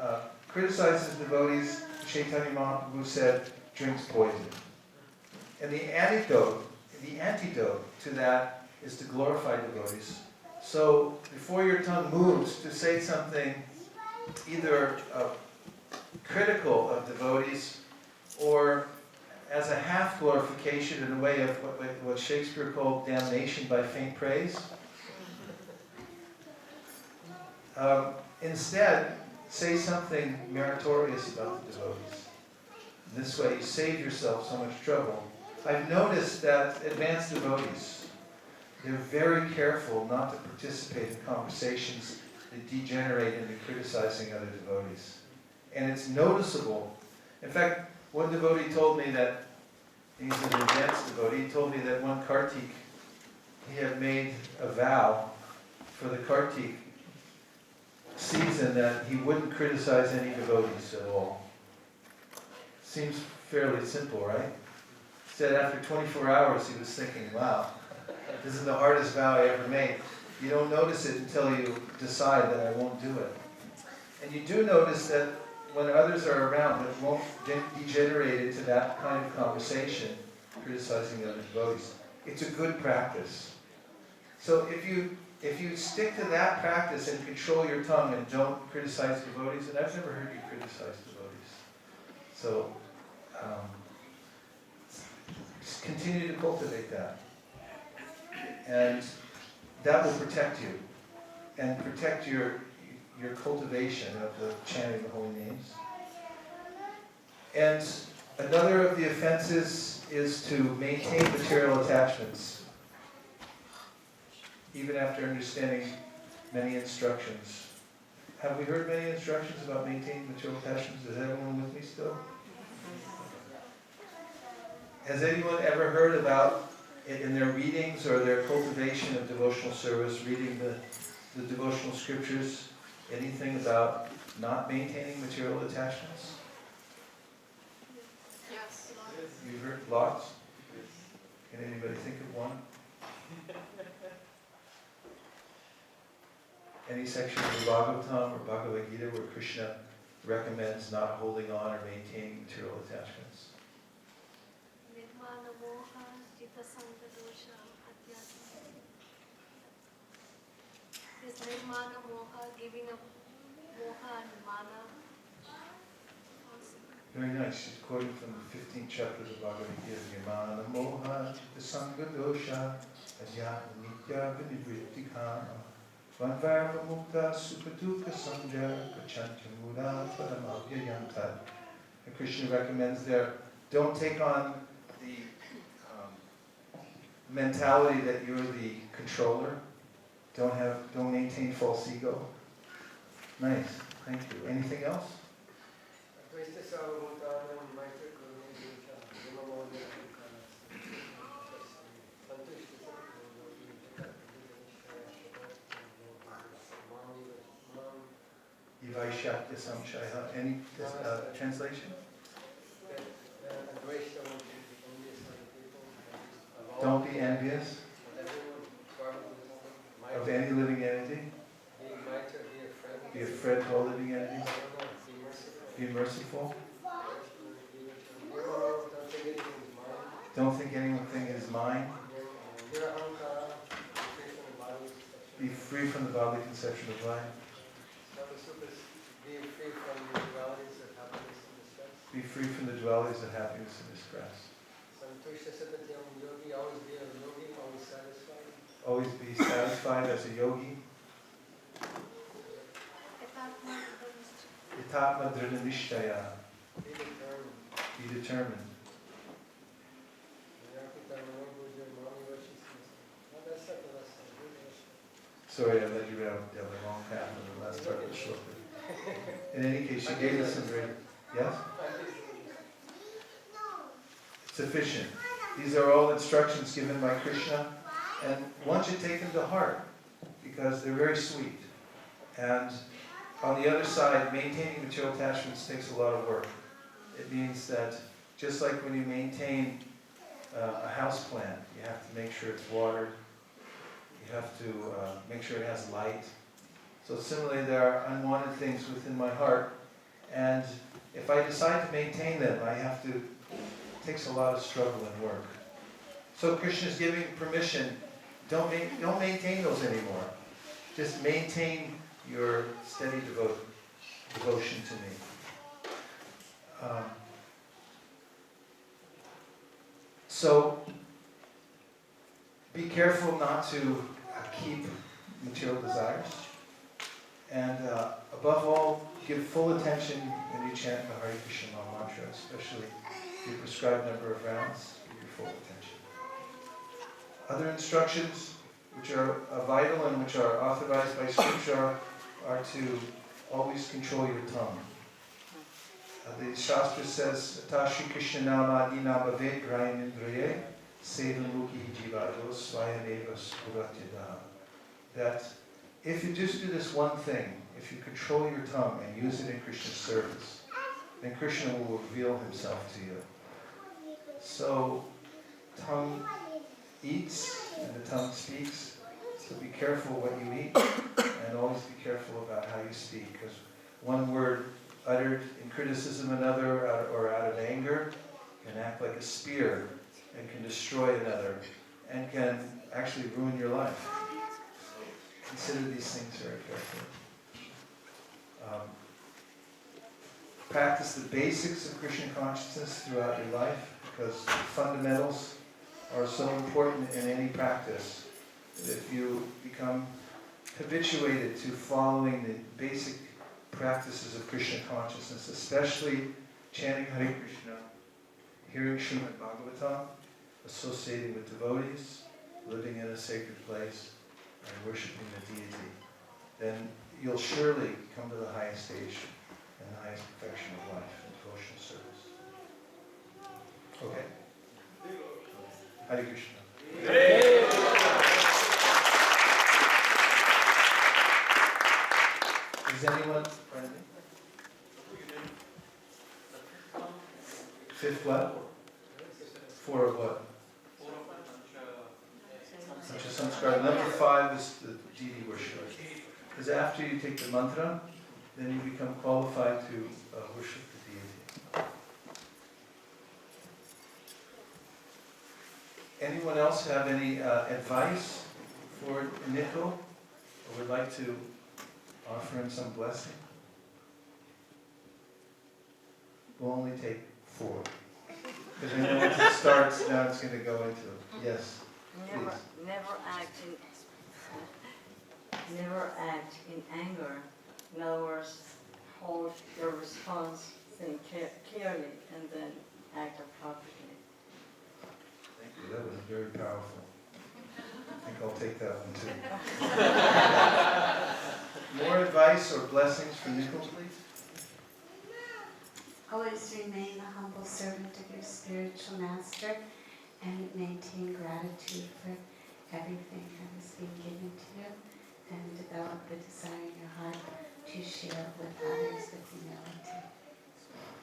criticizes devotees, Chaitanya Mahaprabhu said, drinks poison. And the antidote to that is to glorify devotees. So before your tongue moves to say something either critical of devotees or as a half glorification in a way of what Shakespeare called damnation by faint praise, instead say something meritorious about the devotees. This way you save yourself so much trouble. I've noticed that advanced devotees, they're very careful not to participate in conversations that degenerate into criticizing other devotees. And it's noticeable. In fact, one devotee told me that, he's an advanced devotee, he told me that one Kartik, he had made a vow for the Kartik season that he wouldn't criticize any devotees at all. Seems fairly simple, right? He said after 24 hours he was thinking, wow, this is the hardest vow I ever made. You don't notice it until you decide that I won't do it. And you do notice that when others are around, it won't degenerate into that kind of conversation, criticizing other devotees. It's a good practice. So if you stick to that practice and control your tongue and don't criticize devotees, and I've never heard you criticize devotees. So just continue to cultivate that. And that will protect you and protect your cultivation of the chanting the holy names. And another of the offenses is to maintain material attachments, even after understanding many instructions. Have we heard many instructions about maintaining material attachments? Is everyone with me still? Has anyone ever heard about it in their readings or their cultivation of devotional service, reading the devotional scriptures, anything about not maintaining material attachments? Yes. You've heard lots? Can anybody think of one? Any section of the Bhagavatam or Bhagavad Gita where Krishna recommends not holding on or maintaining material attachments? This nirmana moha, giving up moha and mana. Very nice. She's quoting from the 15th chapter of the Bhagavad Gita. Nirmana moha sanga dosha adyata nitya vinivrittika vanvarva mukta supaduka samja kachanti muda paramavyayantat. And Krishna recommends there, don't take on the mentality that you're the controller. Don't maintain false ego. Nice, thank you. Anything else? Vaisesika samshaya. Any translation? Don't be envious of any living entity. Be a friend to all living entities. Be merciful. Don't think anything is mine. Be free from the bodily conception of life. Be free from the dualities of happiness and distress. always be satisfied as a yogi. Itatma Dhrinanishtaya. Be determined. Sorry, I led you down the wrong path in the last part of the shloka. In any case, she gave us some very... Yes? Sufficient. These are all instructions given by Krishna, and one should take them to heart, because they're very sweet. And on the other side, maintaining material attachments takes a lot of work. It means that just like when you maintain a house plant, you have to make sure it's watered, you have to make sure it has light. So similarly, there are unwanted things within my heart, and if I decide to maintain them, it takes a lot of struggle and work. So Krishna is giving permission, don't maintain those anymore. Just maintain your steady devotion to me. So be careful not to keep material desires. And above all, give full attention when you chant the Hare Krishna mantra, especially the prescribed number of rounds. Give your full attention. Other instructions which are vital and which are authorized by Scripture are to always control your tongue. The Shastra says, Tashi Krishna nama adina bhavet grayanindriye sevanmukhi jivados swayanevas puratyadaha. That if you just do this one thing, if you control your tongue and use it in Krishna's service, then Krishna will reveal himself to you. So, tongue eats and the tongue speaks, so be careful what you eat and always be careful about how you speak, because one word uttered in criticism of another or out of anger can act like a spear and can destroy another and can actually ruin your life. Consider these things very carefully. Practice the basics of Krishna consciousness throughout your life, because the fundamentals are so important in any practice that if you become habituated to following the basic practices of Krishna consciousness, especially chanting Hare Krishna, hearing Srimad Bhagavatam, associating with devotees, living in a sacred place, and worshiping the deity, then you'll surely come to the highest stage and the highest perfection of life in devotional service. Okay. Hare Krishna. Is anyone, pardon me? Fifth what? Four of what? Samskara. Number 5 is the deity worship. Because after you take the mantra, then you become qualified to worship the deity. Anyone else have any advice for Nikhil, or would like to offer him some blessing? We'll only take 4. Because I know once it starts, now it's going to go into it. Yes. Never act in anger. In other words, hold your response, think clearly, and then act appropriately. Thank you. That was very powerful. I think I'll take that one too. More advice or blessings for Nikhil, please? Always remain a humble servant of your spiritual master and maintain gratitude for everything that is being given to you, and develop the desire in your heart to share with others with humility.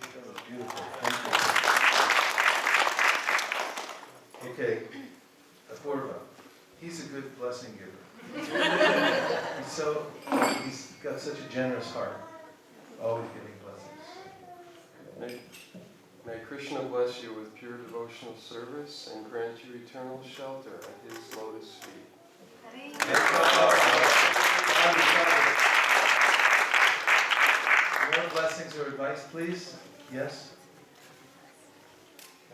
That was beautiful. Thank you. Okay, Apurva. He's a good blessing giver. He's got such a generous heart, always giving blessings. May Krishna bless you with pure devotional service and grant you eternal shelter at his lotus feet. More blessings or advice, please? Yes?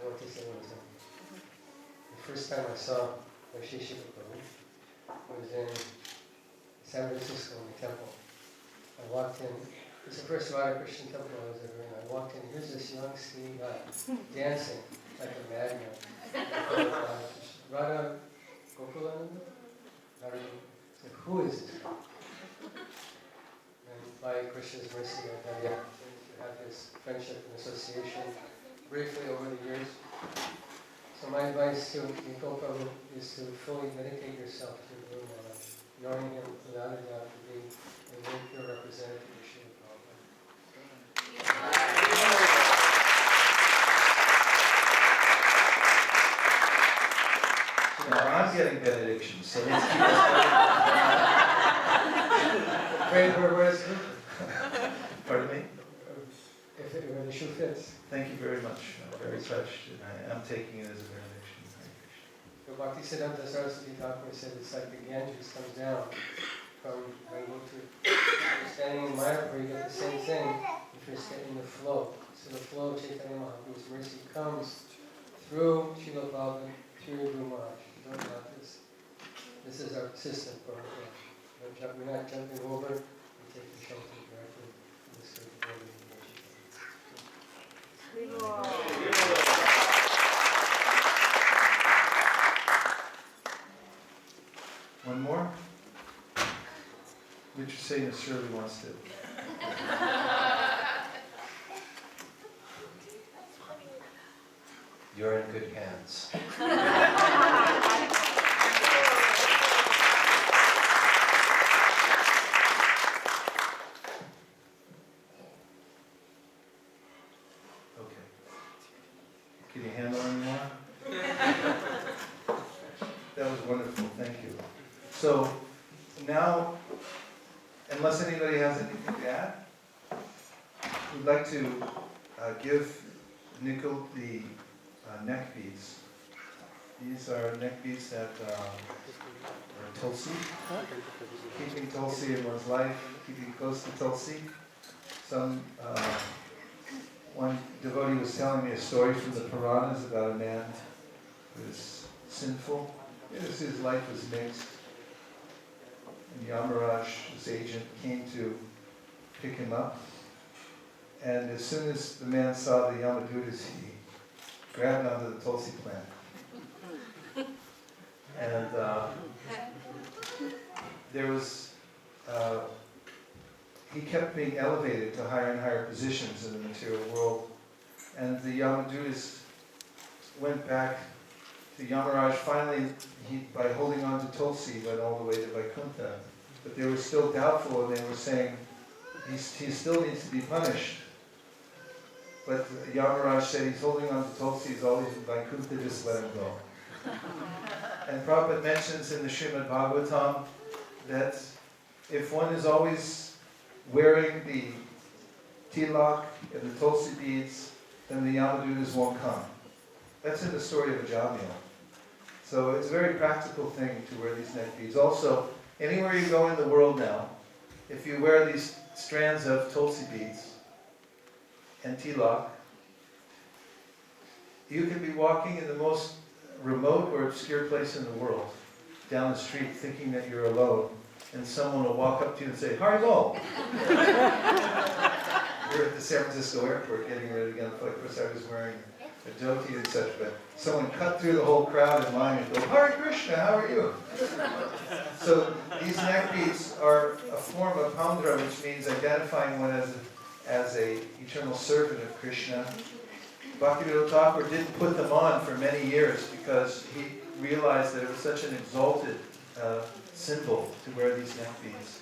I want to say one thing. The first time I saw Vaisesika Prabhu, was in San Francisco in the temple. I walked in, it's the first Radha Krishna temple I was ever in. I walked in, here's this young skinny guy dancing like a madman. Radha Gokulananda? I said, who is this guy? And by Krishna's mercy, I got the opportunity to have his friendship and association briefly over the years. So my advice to Nico Prabhu is to fully dedicate yourself to Guru Maharaj, knowing him without a doubt to be a very pure representative of Srila Prabhupada. Now I'm getting benedictions, so let's keep this Pray for where's Pardon me? if it where the shoe fits. Thank you very much. I'm very touched, and I am taking it as a benediction. So Bhaktisiddhanta Saraswati Thakur said it's like the Ganges comes down from Gangotri. If you're standing in Mayapur, you get the same thing if you're in the flow. So the flow of Chaitanya Mahaprabhu's mercy comes through Srila Prabhupada, through Guru Maharaj. Don't doubt this. This is our system for our life. We're not jumping over, we're taking shelter directly from the sacred body of the One more? Richard Sainer surely wants to. You're in good hands. Okay. Can you handle any more? That was wonderful, thank you. So, now, unless anybody has anything to add, we'd like to give Nikhil the neck beads. These are neck beads that are Tulsi, keeping Tulsi in one's life, keeping close to Tulsi. One devotee was telling me a story from the Puranas about a man who was sinful. His life was mixed. And Yamaraj, his agent, came to pick him up. And as soon as the man saw the Yamadutas, he grabbed onto the Tulsi plant. And he kept being elevated to higher and higher positions in the material world. And the Yamadutas went back to Yamaraj. Finally, by holding on to Tulsi, went all the way to Vaikuntha. But they were still doubtful, and they were saying, he still needs to be punished. But Yamaraj said, he's holding on to Tulsi, he's always in Vaikuntha, just let him go. And Prabhupada mentions in the Srimad Bhagavatam that if one is always wearing the tilak and the Tulsi beads, then the Yamadutas won't come. That's in the story of Ajamil. So it's a very practical thing to wear these neck beads. Also, anywhere you go in the world now, if you wear these strands of Tulsi beads and tilak, you can be walking in the most remote or obscure place in the world, down the street thinking that you're alone, and someone will walk up to you and say, "Haribo!" We're at the San Francisco airport getting ready to get on the flight. Of course, I was wearing a dhoti and such, but someone cut through the whole crowd in line and go, "Hare Krishna, how are you?" So these neck beads are a form of pandra, which means identifying one as a eternal servant of Krishna. Bhaktivinoda Thakur didn't put them on for many years because he realized that it was such an exalted symbol to wear these neck beads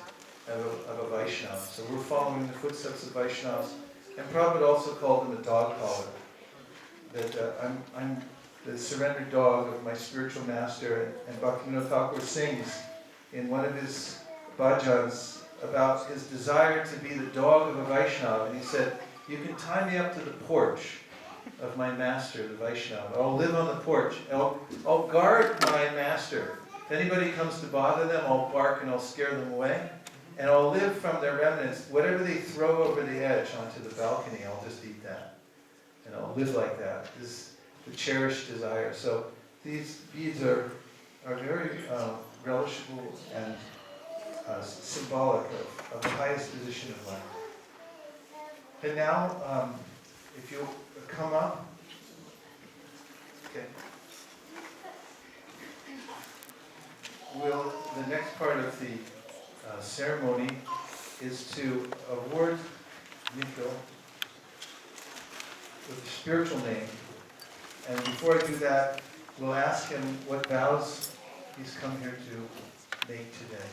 of a Vaishnava. So we're following the footsteps of Vaishnavas. And Prabhupada also called them a dog collar. That I'm the surrendered dog of my spiritual master. And Bhaktivinoda Thakur sings in one of his bhajans about his desire to be the dog of a Vaishnava. And he said, "You can tie me up to the porch of my master, the Vaishnava. I'll live on the porch. I'll guard my master. If anybody comes to bother them, I'll bark and I'll scare them away. And I'll live from their remnants. Whatever they throw over the edge onto the balcony, I'll just eat that. And I'll live like that." This is the cherished desire. So these beads are very relishable and symbolic of the highest position of life. And now, if you'll come up, okay. The next part of the ceremony is to award Nikhil with a spiritual name. And before I do that, we'll ask him what vows he's come here to make today.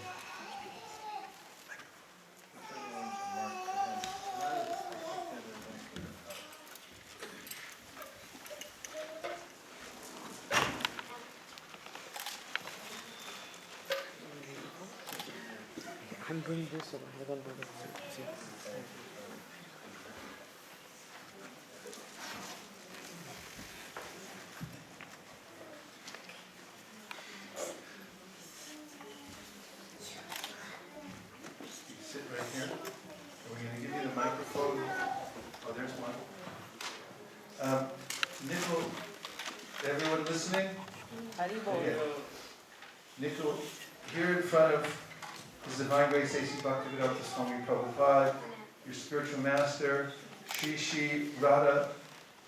I'm doing this or I don't do this. Sit right here. And we're going to give you the microphone. Oh, there's one. Nikhil, everyone listening? Okay. Nikhil, here in front of His Divine Grace A.C. Bhaktivedanta Swami Prabhupada, your spiritual master, Shri Shri Radha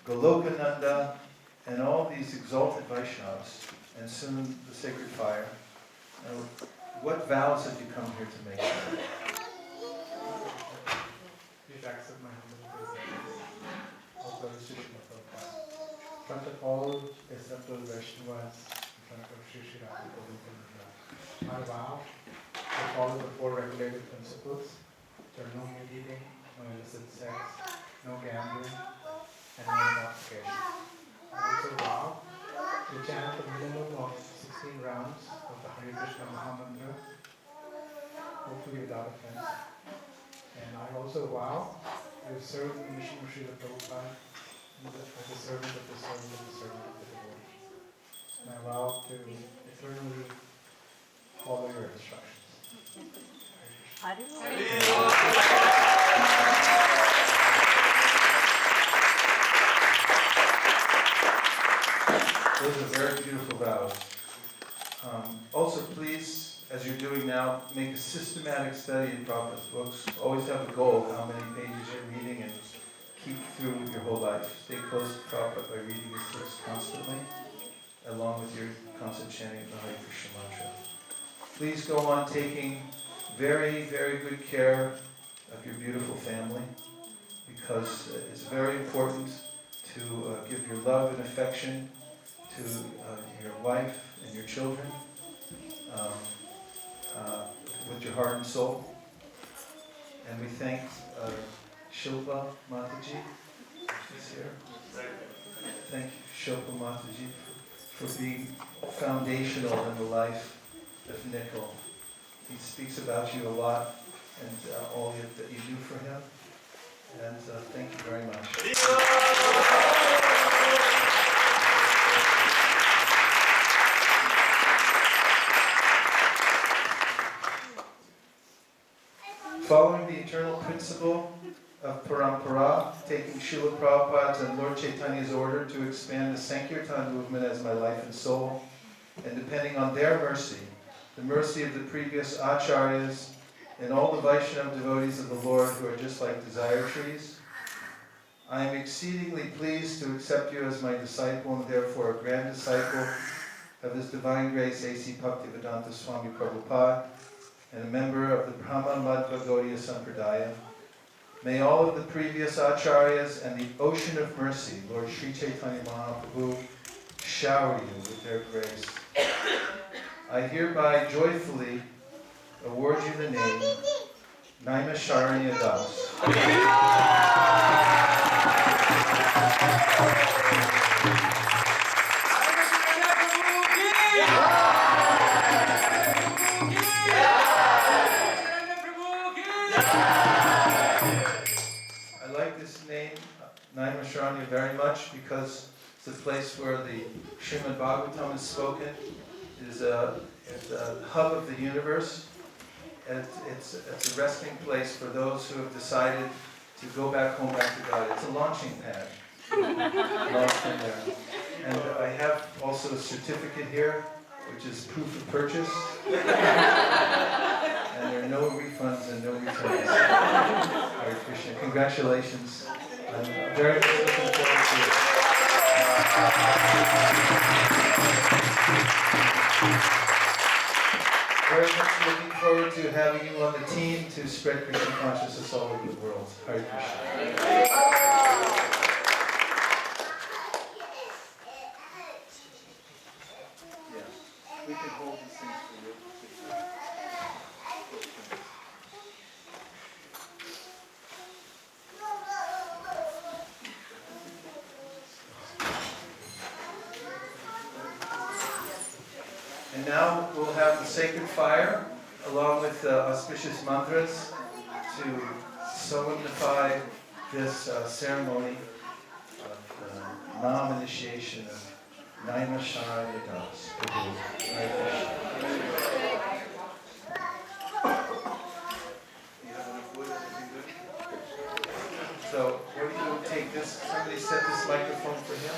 Golokananda, and all these exalted Vaishnavas, and soon the sacred fire. What vows have you come here to make? Please accept my humble obeisances of the Vaisesika Prabhupada. In front of all acceptable Vaishnavas, in front of Shri Shri Radha Golokananda, I vow to follow the four regulated principles. There are no meat eating, no illicit sex, no gambling, and no intoxication. I also vow to chant a minimum of 16 rounds of the Hare Krishna Mahamantra, hopefully without offense. And I also vow to serve the mission of Srila Prabhupada as a servant of the servant of the servant of the devotee. And I vow to eternally follow your instructions. Those are very beautiful vows. Also, please, as you're doing now, make a systematic study in Prabhupada's books. Always have a goal of how many pages you're reading and keep through your whole life. Stay close to Prabhupada by reading his books constantly, along with your constant chanting of the Hare Krishna mantra. Please go on taking very, very good care of your beautiful family, because it's very important to give your love and affection to your wife and your children with your heart and soul. And we thank Shilpa Mataji, she's here. Thank you, Shilpa Mataji, for being foundational in the life of Nikhil. He speaks about you a lot and all that you do for him. And thank you very much. Following the eternal principle of Parampara, taking Srila Prabhupada's and Lord Chaitanya's order to expand the Sankirtan movement as my life and soul, and depending on their mercy, the mercy of the previous acharyas, and all the Vaishnava devotees of the Lord who are just like desire trees, I am exceedingly pleased to accept you as my disciple and therefore a grand disciple of His Divine Grace A.C. Bhaktivedanta Swami Prabhupada, and a member of the Brahma Madhva Gaudiya Sampradaya. May all of the previous acharyas and the ocean of mercy, Lord Sri Chaitanya Mahaprabhu, shower you with their grace. I hereby joyfully award you the name Naimiṣāraṇya Dāsa. I like this name, Naimiṣāraṇya, very much because it's the place where the Srimad Bhagavatam is spoken. It is a hub of the universe, and it's a resting place for those who have decided to go back home, back to God. It's a launching pad. Launch from there. And I have also a certificate here which is proof of purchase. And there are no refunds and no returns. Hare Krishna. Congratulations. I'm very much looking forward to it. Very much looking forward to having you on the team to spread Krishna consciousness all over the world. Hare Krishna. Yeah, we can hold these things for you. And now we'll have the sacred fire, along with auspicious mantras, to solemnify this ceremony of Nam initiation of Naimiṣāraṇya Dāsa. Prabhu. Hare Krishna. You have enough wood? Everything good? So, what do you take this? Somebody set this microphone for him.